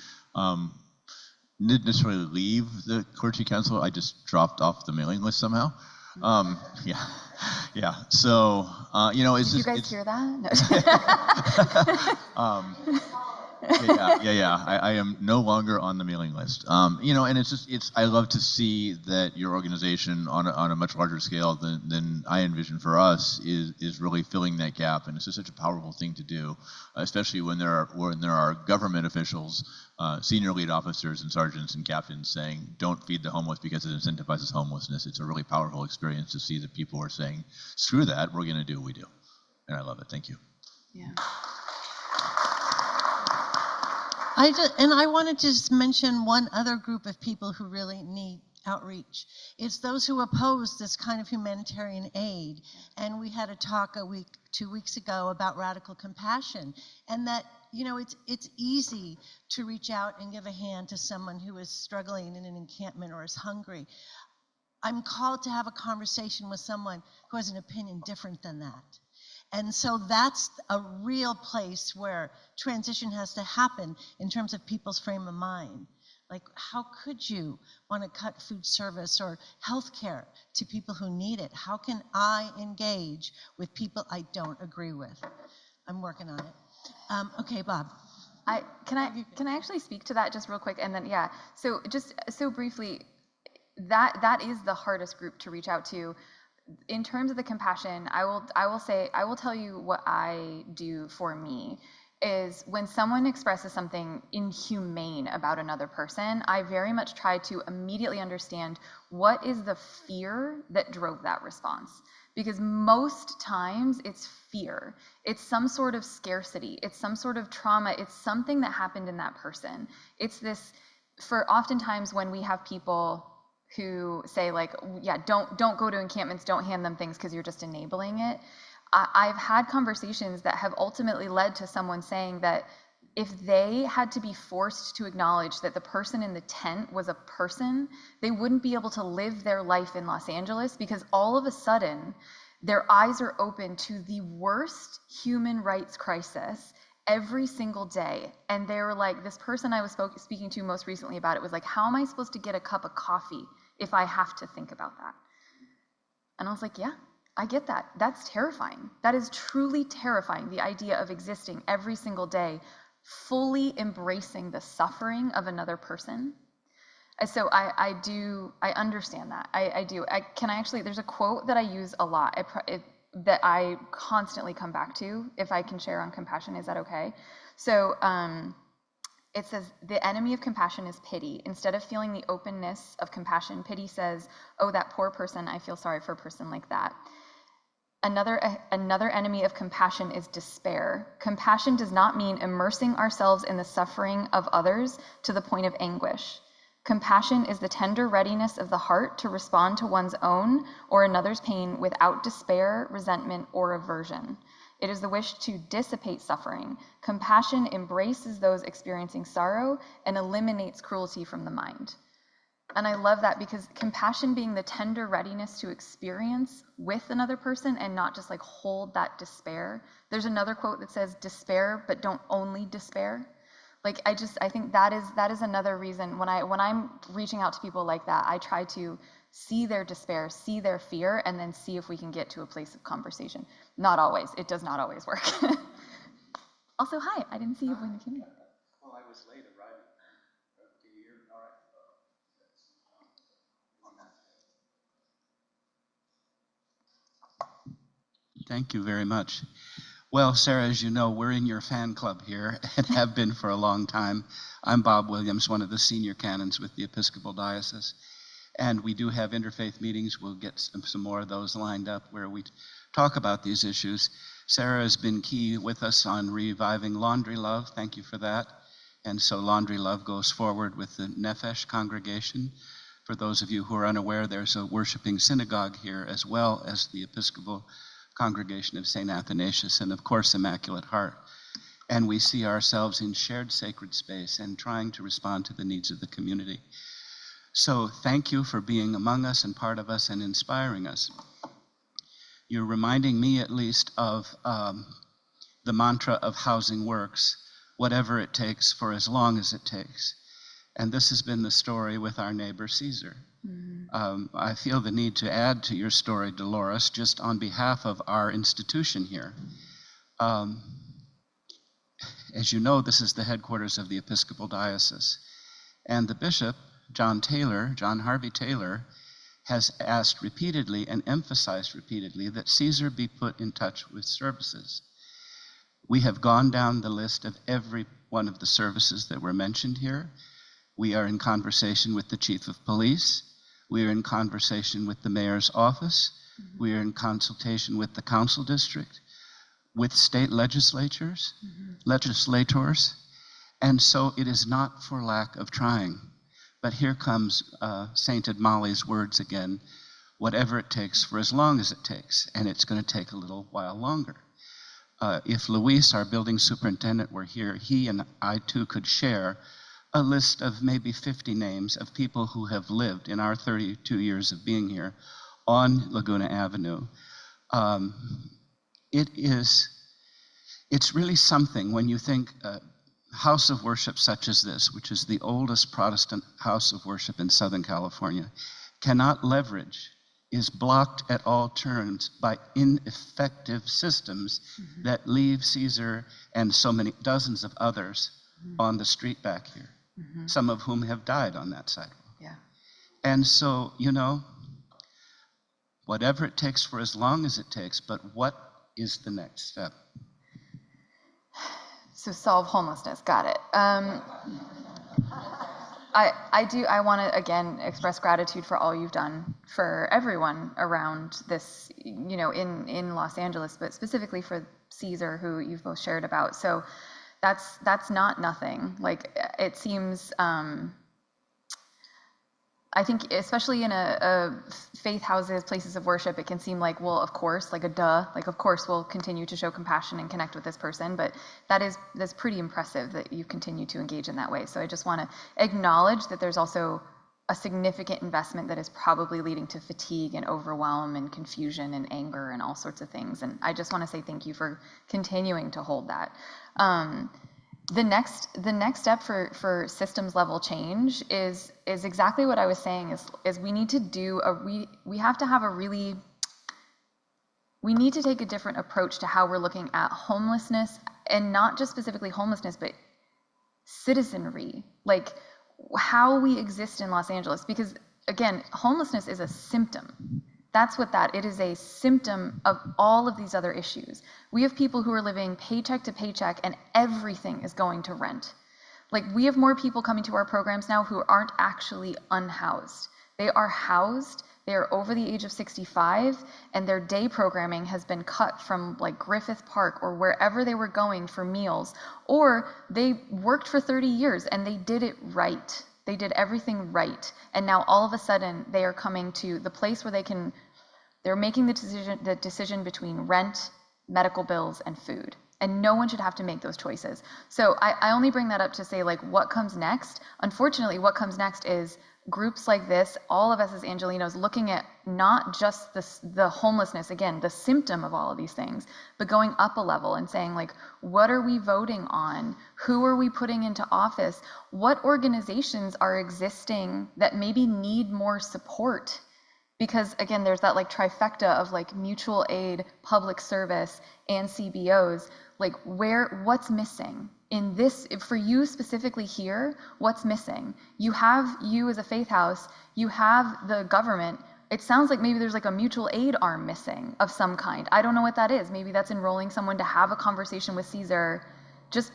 didn't necessarily leave the clergy council. I just dropped off the mailing list somehow. Yeah, yeah. So it's Did you just, guys it's, hear that? No. yeah. I am no longer on the mailing list. And I love to see that your organization on a much larger scale than I envision for us is really filling that gap, and it's just such a powerful thing to do, especially when there are government officials, senior lead officers and sergeants and captains saying, "Don't feed the homeless because it incentivizes homelessness." It's a really powerful experience to see that people are saying, "Screw that, we're going to do what we do," and I love it. Thank you. Yeah. I want to just mention one other group of people who really need outreach. It's those who oppose this kind of humanitarian aid. And we had a talk 2 weeks ago about radical compassion, and that it's easy to reach out and give a hand to someone who is struggling in an encampment or is hungry. I'm called to have a conversation with someone who has an opinion different than that. And so that's a real place where transition has to happen in terms of people's frame of mind. Like, how could you want to cut food service or health care to people who need it? How can I engage with people I don't agree with? I'm working on it. Okay, Bob. Can I actually speak to that just real quick? And then, yeah, so just so briefly, that is the hardest group to reach out to. In terms of the compassion, I will tell you what I do for me is when someone expresses something inhumane about another person, I very much try to immediately understand what is the fear that drove that response. Because most times it's fear. It's some sort of scarcity. It's some sort of trauma. It's something that happened in that person. It's this, for oftentimes when we have people who say like, yeah, don't go to encampments, don't hand them things because you're just enabling it. I've had conversations that have ultimately led to someone saying that if they had to be forced to acknowledge that the person in the tent was a person, they wouldn't be able to live their life in Los Angeles because all of a sudden their eyes are open to the worst human rights crisis every single day. And they were like, this person I was speaking to most recently about it was like, how am I supposed to get a cup of coffee if I have to think about that? And I was like, yeah, I get that. That's terrifying. That is truly terrifying, the idea of existing every single day, fully embracing the suffering of another person. So I understand that. I do. There's a quote that I use a lot that I constantly come back to, if I can share on compassion. Is that okay? So it says, the enemy of compassion is pity. Instead of feeling the openness of compassion, pity says, oh, that poor person, I feel sorry for a person like that. Another enemy of compassion is despair. Compassion does not mean immersing ourselves in the suffering of others to the point of anguish. Compassion is the tender readiness of the heart to respond to one's own or another's pain without despair, resentment, or aversion. It is the wish to dissipate suffering. Compassion embraces those experiencing sorrow and eliminates cruelty from the mind. And I love that because compassion being the tender readiness to experience with another person and not just like hold that despair. There's another quote that says, despair, but don't only despair. Like, I think that is another reason when I'm reaching out to people like that, I try to see their despair, see their fear, and then see if we can get to a place of conversation. Not always. It does not always work. Also, hi. I didn't see you when you came in. Well, I was late arriving. Can you hear me? All right. Thank you very much. Well, Sarah, as you know, we're in your fan club here and have been for a long time. I'm Bob Williams, one of the senior canons with the Episcopal Diocese. And we do have interfaith meetings. We'll get some more of those lined up where we talk about these issues. Sarah has been key with us on reviving Laundry Love. Thank you for that. And so Laundry Love goes forward with the Nefesh congregation. For those of you who are unaware, there's a worshiping synagogue here as well as the Episcopal Congregation of St. Athanasius and, of course, Immaculate Heart. And we see ourselves in shared sacred space and trying to respond to the needs of the community. So thank you for being among us and part of us and inspiring us. You're reminding me at least of the mantra of housing works, whatever it takes for as long as it takes. And this has been the story with our neighbor Caesar. I feel the need to add to your story, Dolores, just on behalf of our institution here. As you know, this is the headquarters of the Episcopal Diocese. And the bishop, John Harvey Taylor, has asked repeatedly and emphasized repeatedly that Caesar be put in touch with services. We have gone down the list of every one of the services that were mentioned here. We are in conversation with the chief of police. We are in conversation with the mayor's office. We are in consultation with the council district, with state legislators. And so it is not for lack of trying. But here comes Sainted Molly's words again, whatever it takes for as long as it takes, and it's going to take a little while longer. If Luis, our building superintendent, were here, he and I too could share a list of maybe 50 names of people who have lived in our 32 years of being here on Laguna Avenue. It's really something when you think house of worship such as this, which is the oldest Protestant house of worship in Southern California, cannot leverage, is blocked at all turns by ineffective systems that leave Caesar and so many dozens of others on the street back here, some of whom have died on that sidewalk. Yeah. And so, whatever it takes for as long as it takes, but what is the next step? So solve homelessness, got it. I want to again express gratitude for all you've done for everyone around this, in Los Angeles, but specifically for Caesar, who you've both shared about. So that's not nothing. Like, it seems, I think especially in a faith houses, places of worship, it can seem like, well, of course, like a duh, like of course we'll continue to show compassion and connect with this person, but that's pretty impressive that you continue to engage in that way. So I just want to acknowledge that there's also a significant investment that is probably leading to fatigue and overwhelm and confusion and anger and all sorts of things. And I just want to say thank you for continuing to hold that. The next step for systems level change is exactly what I was saying, is we need to we have to have we need to take a different approach to how we're looking at homelessness, and not just specifically homelessness, but citizenry, like how we exist in Los Angeles. Because again, homelessness is a symptom. That's what it is, a symptom of all of these other issues. We have people who are living paycheck to paycheck and everything is going to rent. Like, we have more people coming to our programs now who aren't actually unhoused. They are housed, they are over the age of 65, and their day programming has been cut from like Griffith Park or wherever they were going for meals, or they worked for 30 years and they did it right. They did everything right. And now all of a sudden they are coming to the place where they're making the decision between rent, medical bills, and food. And no one should have to make those choices. So I only bring that up to say, like, what comes next? Unfortunately, what comes next is groups like this, all of us as Angelinos, looking at not just the homelessness, again, the symptom of all of these things, but going up a level and saying, like, what are we voting on? Who are we putting into office? What organizations are existing that maybe need more support? Because again, there's that like trifecta of like mutual aid, public service, and CBOs. Like, what's missing? In this, for you specifically here, what's missing? You as a faith house, you have the government. It sounds like maybe there's like a mutual aid arm missing of some kind. I don't know what that is. Maybe that's enrolling someone to have a conversation with Caesar. Just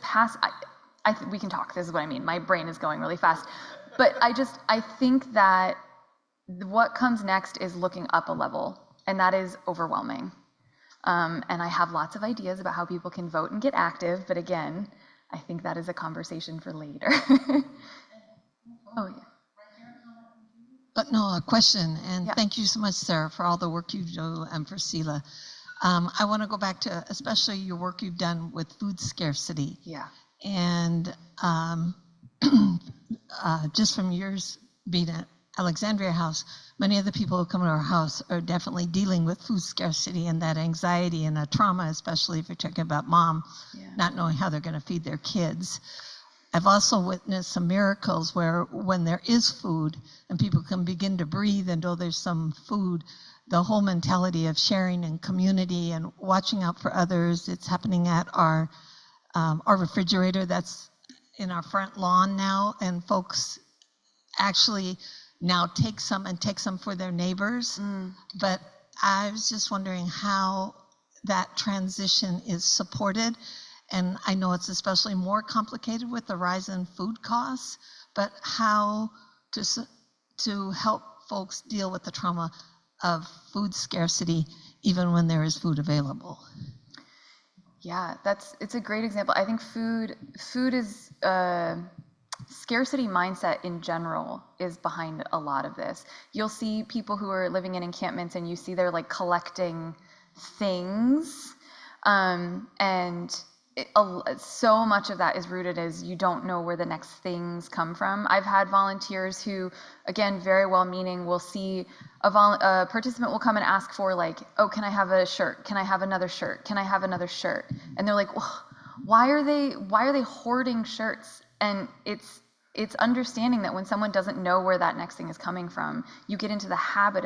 we can talk, this is what I mean. My brain is going really fast. But I think that what comes next is looking up a level, and that is overwhelming. And I have lots of ideas about how people can vote and get active, but again, I think that is a conversation for later. Oh, yeah. But no, a question, and Yeah. thank you so much, Sarah, for all the work you do and for SELAH. I want to go back to especially your work you've done with food scarcity. Yeah. And just from years being at Alexandria House, many of the people who come to our house are definitely dealing with food scarcity and that anxiety and a trauma, especially if you're talking about mom not knowing how they're going to feed their kids. I've also witnessed some miracles where when there is food and people can begin to breathe and know there's some food, the whole mentality of sharing and community and watching out for others. It's happening at our refrigerator that's in our front lawn now, and folks actually now take some for their neighbors. But I was just wondering how that transition is supported. And I know it's especially more complicated with the rise in food costs, but how to help folks deal with the trauma of food scarcity even when there is food available. Yeah, it's a great example. I think food is scarcity mindset in general is behind a lot of this. You'll see people who are living in encampments and you see they're like collecting things, and so much of that is rooted as you don't know where the next things come from. I've had volunteers who, again, very well-meaning, will see a participant will come and ask for like, oh, can I have a shirt? Can I have another shirt? Can I have another shirt? And they're like, well, why are they hoarding shirts? And it's understanding that when someone doesn't know where that next thing is coming from, you get into the habit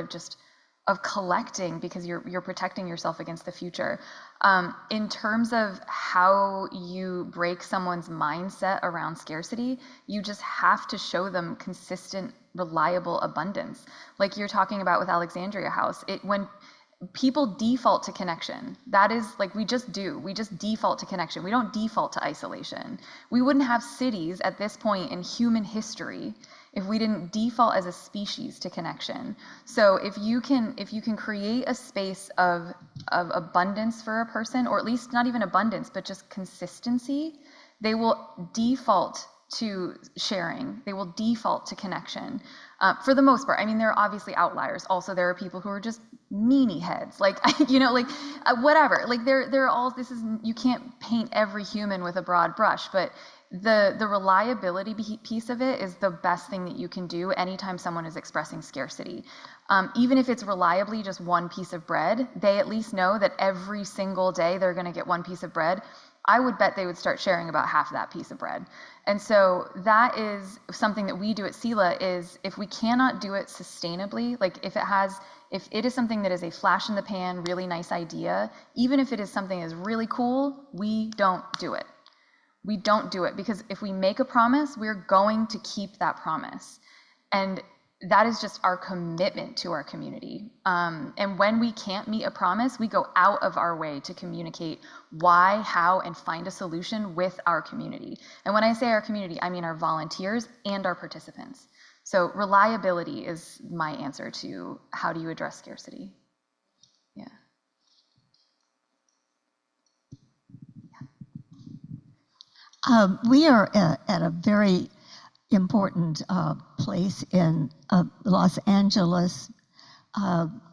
of collecting because you're protecting yourself against the future. In terms of how you break someone's mindset around scarcity, you just have to show them consistent, reliable abundance. Like you're talking about with Alexandria House, when people default to connection, that is like we just default to connection. We don't default to isolation. We wouldn't have cities at this point in human history if we didn't default as a species to connection. So if you can create a space of abundance for a person, or at least not even abundance, but just consistency, they will default to sharing. They will default to connection. For the most part. I mean, there are obviously outliers. Also, there are people who are just meanie heads, like, whatever. Like they're all, you can't paint every human with a broad brush, but the reliability piece of it is the best thing that you can do anytime someone is expressing scarcity. Even if it's reliably just one piece of bread, they at least know that every single day they're going to get one piece of bread. I would bet they would start sharing about half of that piece of bread. And so that is something that we do at SELAH, is if we cannot do it sustainably, like if it is something that is a flash in the pan, really nice idea, even if it is something that is really cool, we don't do it. We don't do it because if we make a promise, we're going to keep that promise. And that is just our commitment to our community. And when we can't meet a promise, we go out of our way to communicate why, how, and find a solution with our community. And when I say our community, I mean our volunteers and our participants. So reliability is my answer to how do you address scarcity. Yeah. We are at a very important place in Los Angeles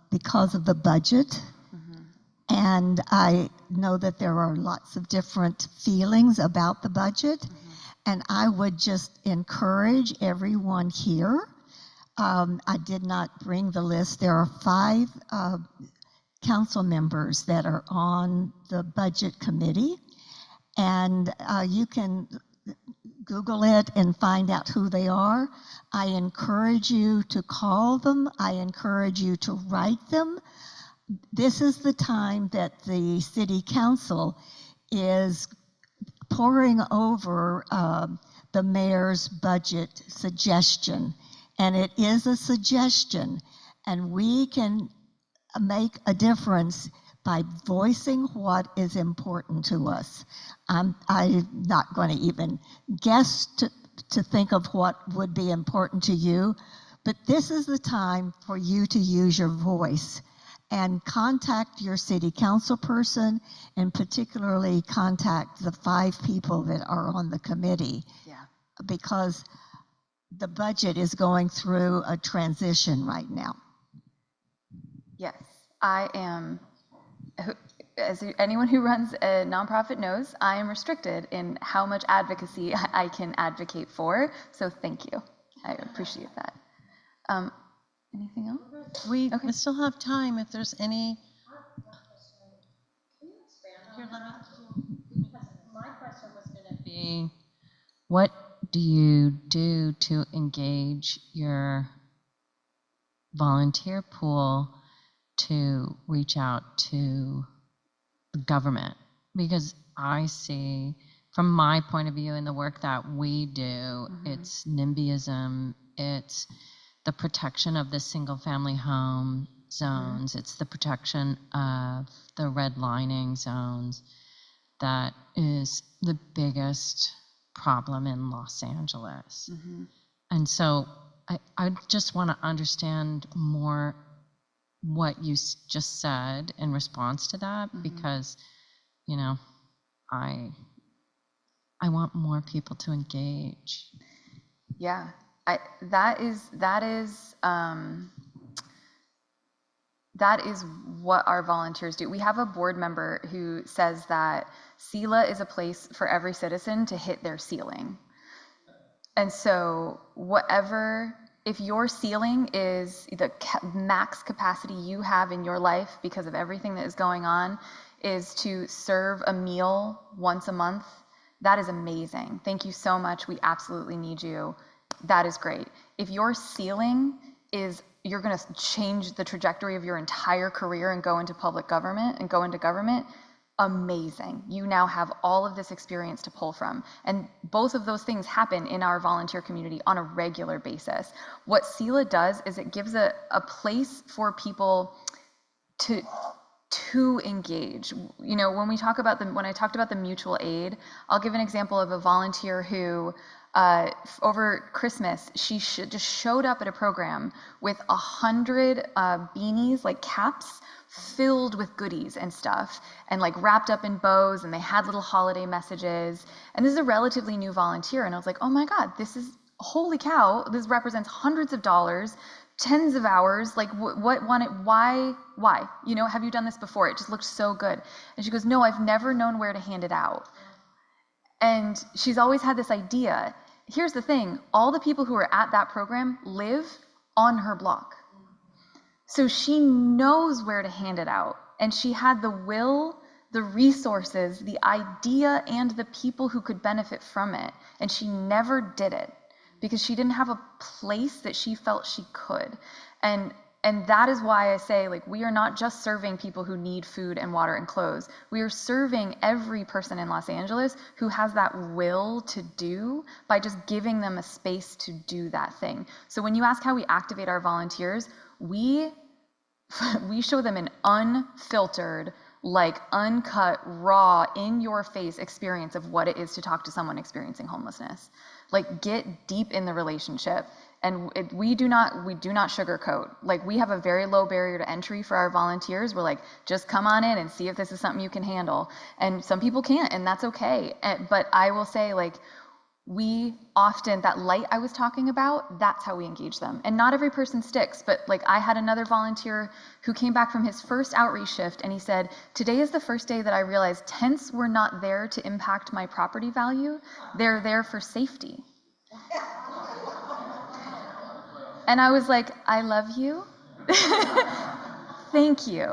because of the budget. Mm-hmm. And I know that there are lots of different feelings about the budget. Mm-hmm. And I would just encourage everyone here. I did not bring the list. There are 5 council members that are on the budget committee. And you can Google it and find out who they are. I encourage you to call them. I encourage you to write them. This is the time that the city council is poring over the mayor's budget suggestion. And it is a suggestion. And we can make a difference by voicing what is important to us. I'm not going to even guess to think of what would be important to you, but this is the time for you to use your voice and contact your city council person, and particularly contact the 5 people that are on the committee. Yeah. Because the budget is going through a transition right now. Yes, I am. As anyone who runs a nonprofit knows, I am restricted in how much advocacy I can advocate for. So thank you. I appreciate that. Anything else? We still have time if there's any. Here, let me. My question was going to be, what do you do to engage your volunteer pool to reach out to the government? Because I see, from my point of view in the work that we do, it's NIMBYism, it's the protection of the single family home zones, it's the protection of the redlining zones that is the biggest problem in Los Angeles. And so I just want to understand more what you just said in response to that, because, you know, I want more people to engage. Yeah, that is what our volunteers do. We have a board member who says that SELAH is a place for every citizen to hit their ceiling. And so if your ceiling is the max capacity you have in your life because of everything that is going on, is to serve a meal once a month, that is amazing. Thank you so much. We absolutely need you. That is great. If your ceiling is you're going to change the trajectory of your entire career and go into public government and go into government, amazing. You now have all of this experience to pull from. And both of those things happen in our volunteer community on a regular basis. What SELAH does is it gives a place for people to engage. You know, when I talked about the mutual aid, I'll give an example of a volunteer who over Christmas, she just showed up at a program with 100 beanies, like caps, filled with goodies and stuff, and like wrapped up in bows, and they had little holiday messages. And this is a relatively new volunteer, and I was like, oh my God, holy cow, this represents hundreds of dollars, tens of hours, like why? You know, have you done this before? It just looked so good. And she goes, no, I've never known where to hand it out. And she's always had this idea. Here's the thing, all the people who are at that program live on her block. So she knows where to hand it out. And she had the will, the resources, the idea, and the people who could benefit from it. And she never did it because she didn't have a place that she felt she could. And that is why I say, like, we are not just serving people who need food and water and clothes. We are serving every person in Los Angeles who has that will to do by just giving them a space to do that thing. So when you ask how we activate our volunteers, we show them an unfiltered, like uncut, raw, in your face experience of what it is to talk to someone experiencing homelessness. Like, get deep in the relationship. And we do not sugarcoat. Like, we have a very low barrier to entry for our volunteers. We're like, just come on in and see if this is something you can handle. And some people can't, and that's okay. But I will say, like, we often, that light I was talking about, that's how we engage them. And not every person sticks, but like, I had another volunteer who came back from his first outreach shift, and he said, today is the first day that I realized tents were not there to impact my property value. They're there for safety. And I was like, I love you. Thank you.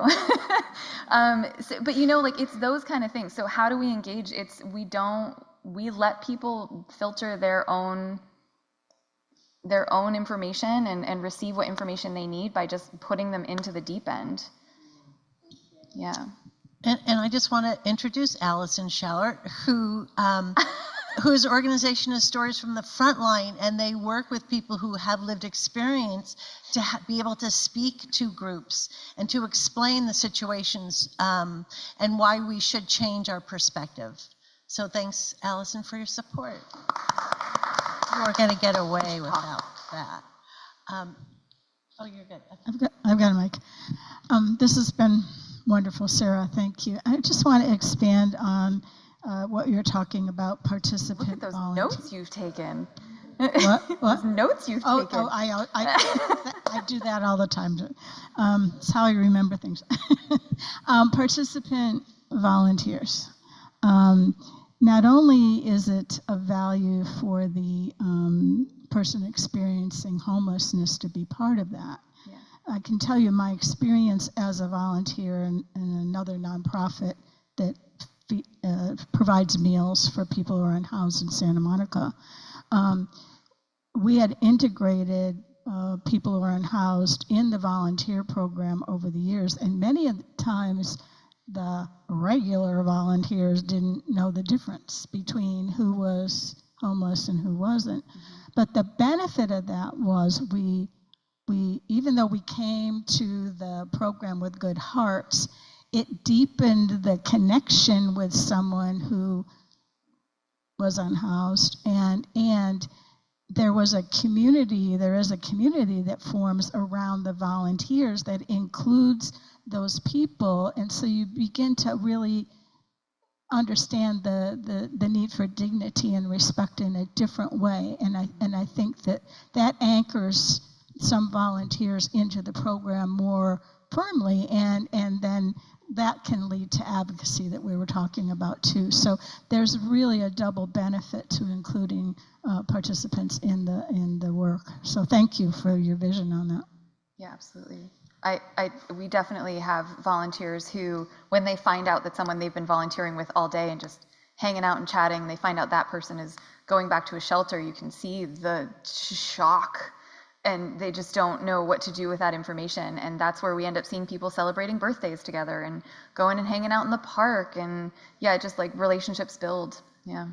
But you know, like, it's those kind of things. So how do we engage? We let people filter their own information and receive what information they need by just putting them into the deep end. Yeah. And I just want to introduce Allison Schallert, whose organization is Stories from the Frontline, and they work with people who have lived experience to be able to speak to groups and to explain the situations and why we should change our perspective. So thanks, Allison, for your support. You weren't going to get away without that. Oh, you're good. I've got a mic. This has been wonderful, Sarah. Thank you. I just want to expand on what you're talking about, participant. Look at those volunteer. notes you've taken. What? Those notes you've taken. I do that all the time. It's how I remember things. Participant volunteers. Not only is it of value for the person experiencing homelessness to be part of that, Yeah. I can tell you my experience as a volunteer in another nonprofit that provides meals for people who are unhoused in Santa Monica. We had integrated people who are unhoused in the volunteer program over the years, and many of the times the regular volunteers didn't know the difference between who was homeless and who wasn't. But the benefit of that was we even though we came to the program with good hearts, it deepened the connection with someone who was unhoused, and there is a community that forms around the volunteers that includes those people, and so you begin to really understand the need for dignity and respect in a different way, and I think that anchors some volunteers into the program more firmly, and then that can lead to advocacy that we were talking about too. So there's really a double benefit to including participants in the work. So thank you for your vision on that. Yeah, absolutely. We definitely have volunteers who, when they find out that someone they've been volunteering with all day and just hanging out and chatting, they find out that person is going back to a shelter, you can see the shock, and they just don't know what to do with that information. And that's where we end up seeing people celebrating birthdays together and going and hanging out in the park, and yeah, just like relationships build. Yeah.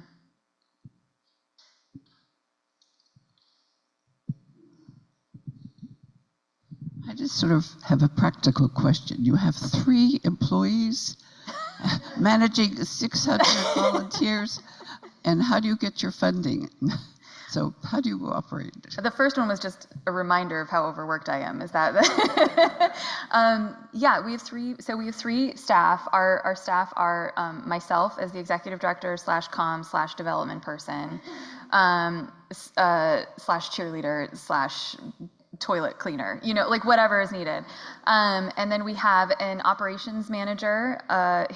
I just sort of have a practical question. You have 3 employees managing 600 volunteers, and how do you get your funding? So how do you operate? The first one was just a reminder of how overworked I am. Is that yeah, we have 3. So we have 3 staff. Our staff are myself as the executive director / comm / development person / cheerleader / toilet cleaner, like whatever is needed. And then we have an operations manager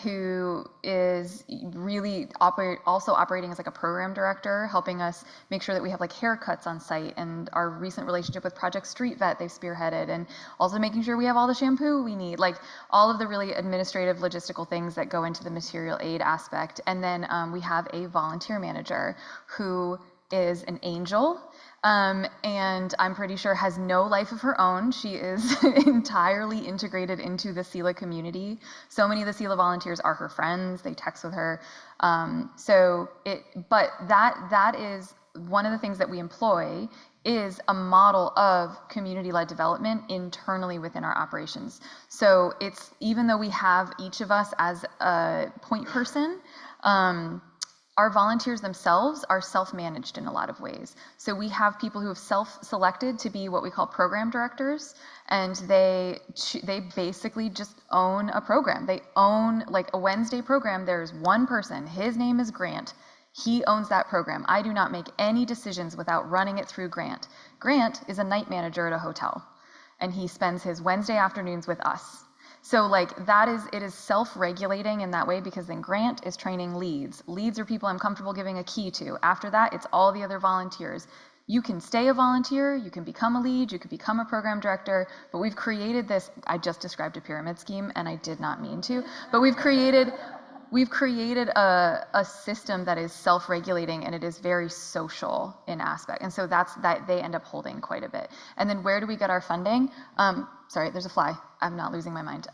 who is really also operating as like a program director, helping us make sure that we have like haircuts on site, and our recent relationship with Project Street Vet they've spearheaded, and also making sure we have all the shampoo we need, like all of the really administrative logistical things that go into the material aid aspect. And then we have a volunteer manager who is an angel. And I'm pretty sure has no life of her own. She is entirely integrated into the SELAH community. So many of the SELAH volunteers are her friends. They text with her. But that is one of the things that we employ is a model of community-led development internally within our operations. So it's, even though we have each of us as a point person, our volunteers themselves are self-managed in a lot of ways. So we have people who have self-selected to be what we call program directors, and they basically just own a program. They own, like a Wednesday program, there's one person, his name is Grant. He owns that program. I do not make any decisions without running it through Grant. Grant is a night manager at a hotel, and he spends his Wednesday afternoons with us. So like it is self-regulating in that way, because then Grant is training leads. Leads are people I'm comfortable giving a key to. After that, it's all the other volunteers. You can stay a volunteer, you can become a lead, you can become a program director, but we've created this, I just described a pyramid scheme and I did not mean to, but we've created a system that is self-regulating, and it is very social in aspect. And so that they end up holding quite a bit. And then where do we get our funding? Sorry, there's a fly. I'm not losing my mind.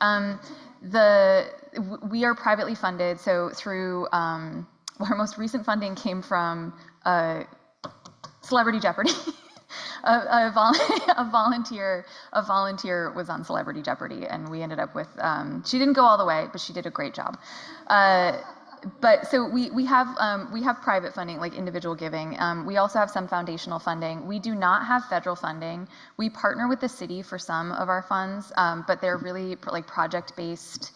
We are privately funded. So through our most recent funding came from Celebrity Jeopardy. A volunteer was on Celebrity Jeopardy, and we ended up with, she didn't go all the way, but she did a great job. But so we have private funding, like individual giving. We also have some foundational funding. We do not have federal funding. We partner with the city for some of our funds, but they're really like project-based,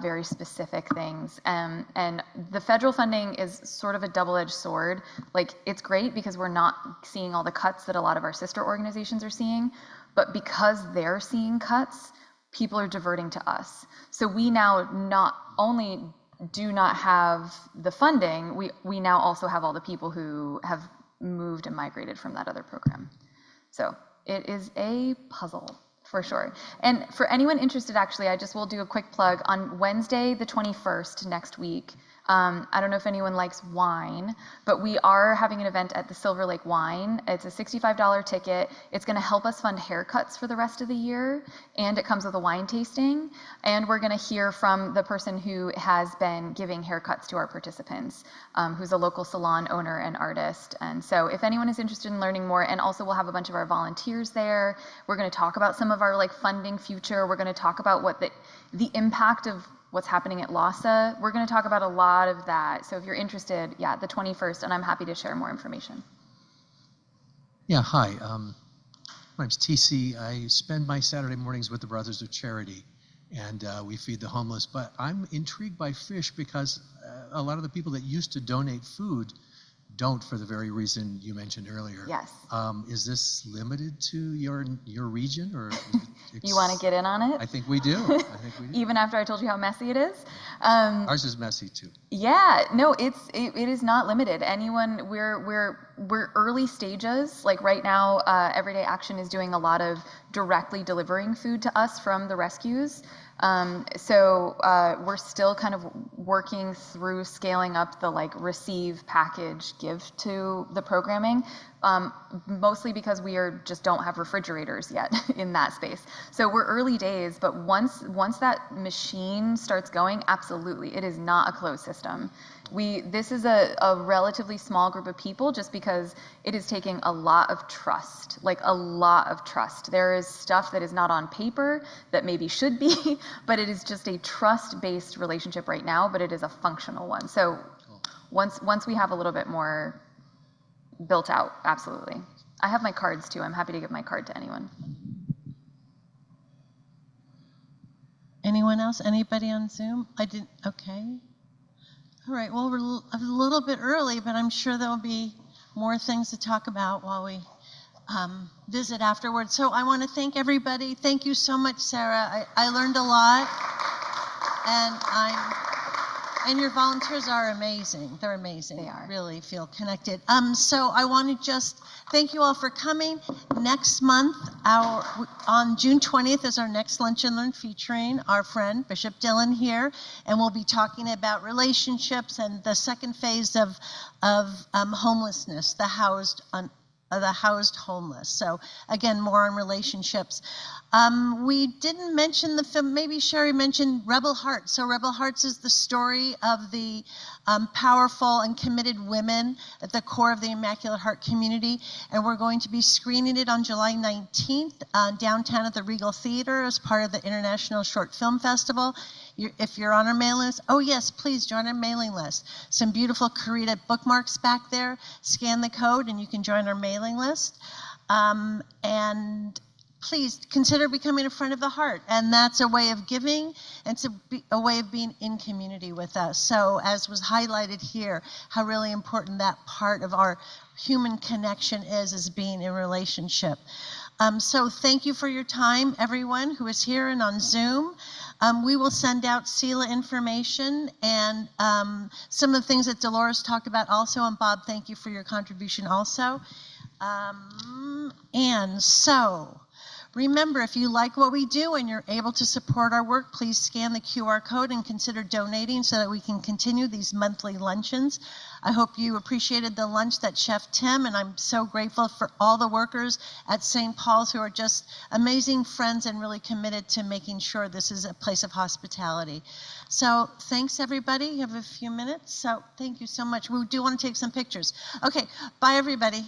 very specific things. And the federal funding is sort of a double-edged sword. Like, it's great because we're not seeing all the cuts that a lot of our sister organizations are seeing, but because they're seeing cuts, people are diverting to us. So we now not only do not have the funding, we now also have all the people who have moved and migrated from that other program. So it is a puzzle for sure. And for anyone interested, actually, I just will do a quick plug. On Wednesday, the 21st, next week, I don't know if anyone likes wine, but we are having an event at the Silver Lake Wine. It's a $65 ticket. It's going to help us fund haircuts for the rest of the year, and it comes with a wine tasting. And we're going to hear from the person who has been giving haircuts to our participants, who's a local salon owner and artist. And so if anyone is interested in learning more, and also we'll have a bunch of our volunteers there. We're going to talk about some of our like funding future. We're going to talk about what the impact of what's happening at LASA. We're going to talk about a lot of that. So if you're interested, yeah, the 21st, and I'm happy to share more information. Yeah, hi. My name's TC. I spend my Saturday mornings with the Brothers of Charity, and we feed the homeless. But I'm intrigued by fish because a lot of the people that used to donate food don't, for the very reason you mentioned earlier. Yes. Is this limited to your region, or You want to get in on it? I think we do. I think we do. Even after I told you how messy it is. Ours is messy too. Yeah, no, it is not limited. Anyone, we're early stages. Like right now, Everyday Action is doing a lot of directly delivering food to us from the rescues. So we're still kind of working through scaling up the like receive, package, give to the programming, mostly because we just don't have refrigerators yet in that space. So we're early days, but once that machine starts going, absolutely, it is not a closed system. This is a relatively small group of people just because it is taking a lot of trust, like a lot of trust. There is stuff that is not on paper that maybe should be, but it is just a trust-based relationship right now, but it is a functional one. So once we have a little bit more built out, absolutely. I have my cards too. I'm happy to give my card to anyone. Anyone else? Anybody on Zoom? I didn't, okay. All right, well, we're a little bit early, but I'm sure there'll be more things to talk about while we visit afterwards. So I want to thank everybody. Thank you so much, Sarah. I learned a lot, and your volunteers are amazing. They're amazing. They are. Really feel connected. So I want to just thank you all for coming. Next month, on June 20th is our next Lunch and Learn featuring our friend Bishop Dylan here, and we'll be talking about relationships and the second phase of homelessness, the housed homeless. So again, more on relationships. We didn't mention the film, maybe Sherry mentioned Rebel Hearts. So Rebel Hearts is the story of the powerful and committed women at the core of the Immaculate Heart Community. And we're going to be screening it on July 19th downtown at the Regal Theater as part of the International Short Film Festival. If you're on our mailing list, oh yes, please join our mailing list. Some beautiful Karita bookmarks back there. Scan the code and you can join our mailing list. And please consider becoming a friend of the heart. And that's a way of giving, and it's a way of being in community with us. So as was highlighted here, how really important that part of our human connection is being in relationship. So thank you for your time, everyone who is here and on Zoom. We will send out SELAH information and some of the things that Dolores talked about also. And Bob, thank you for your contribution also. And so, remember, if you like what we do and you're able to support our work, please scan the QR code and consider donating so that we can continue these monthly luncheons. I hope you appreciated the lunch that Chef Tim, and I'm so grateful for all the workers at St. Paul's who are just amazing friends and really committed to making sure this is a place of hospitality. So thanks, everybody. You have a few minutes, so thank you so much. We do want to take some pictures. Okay, bye, everybody.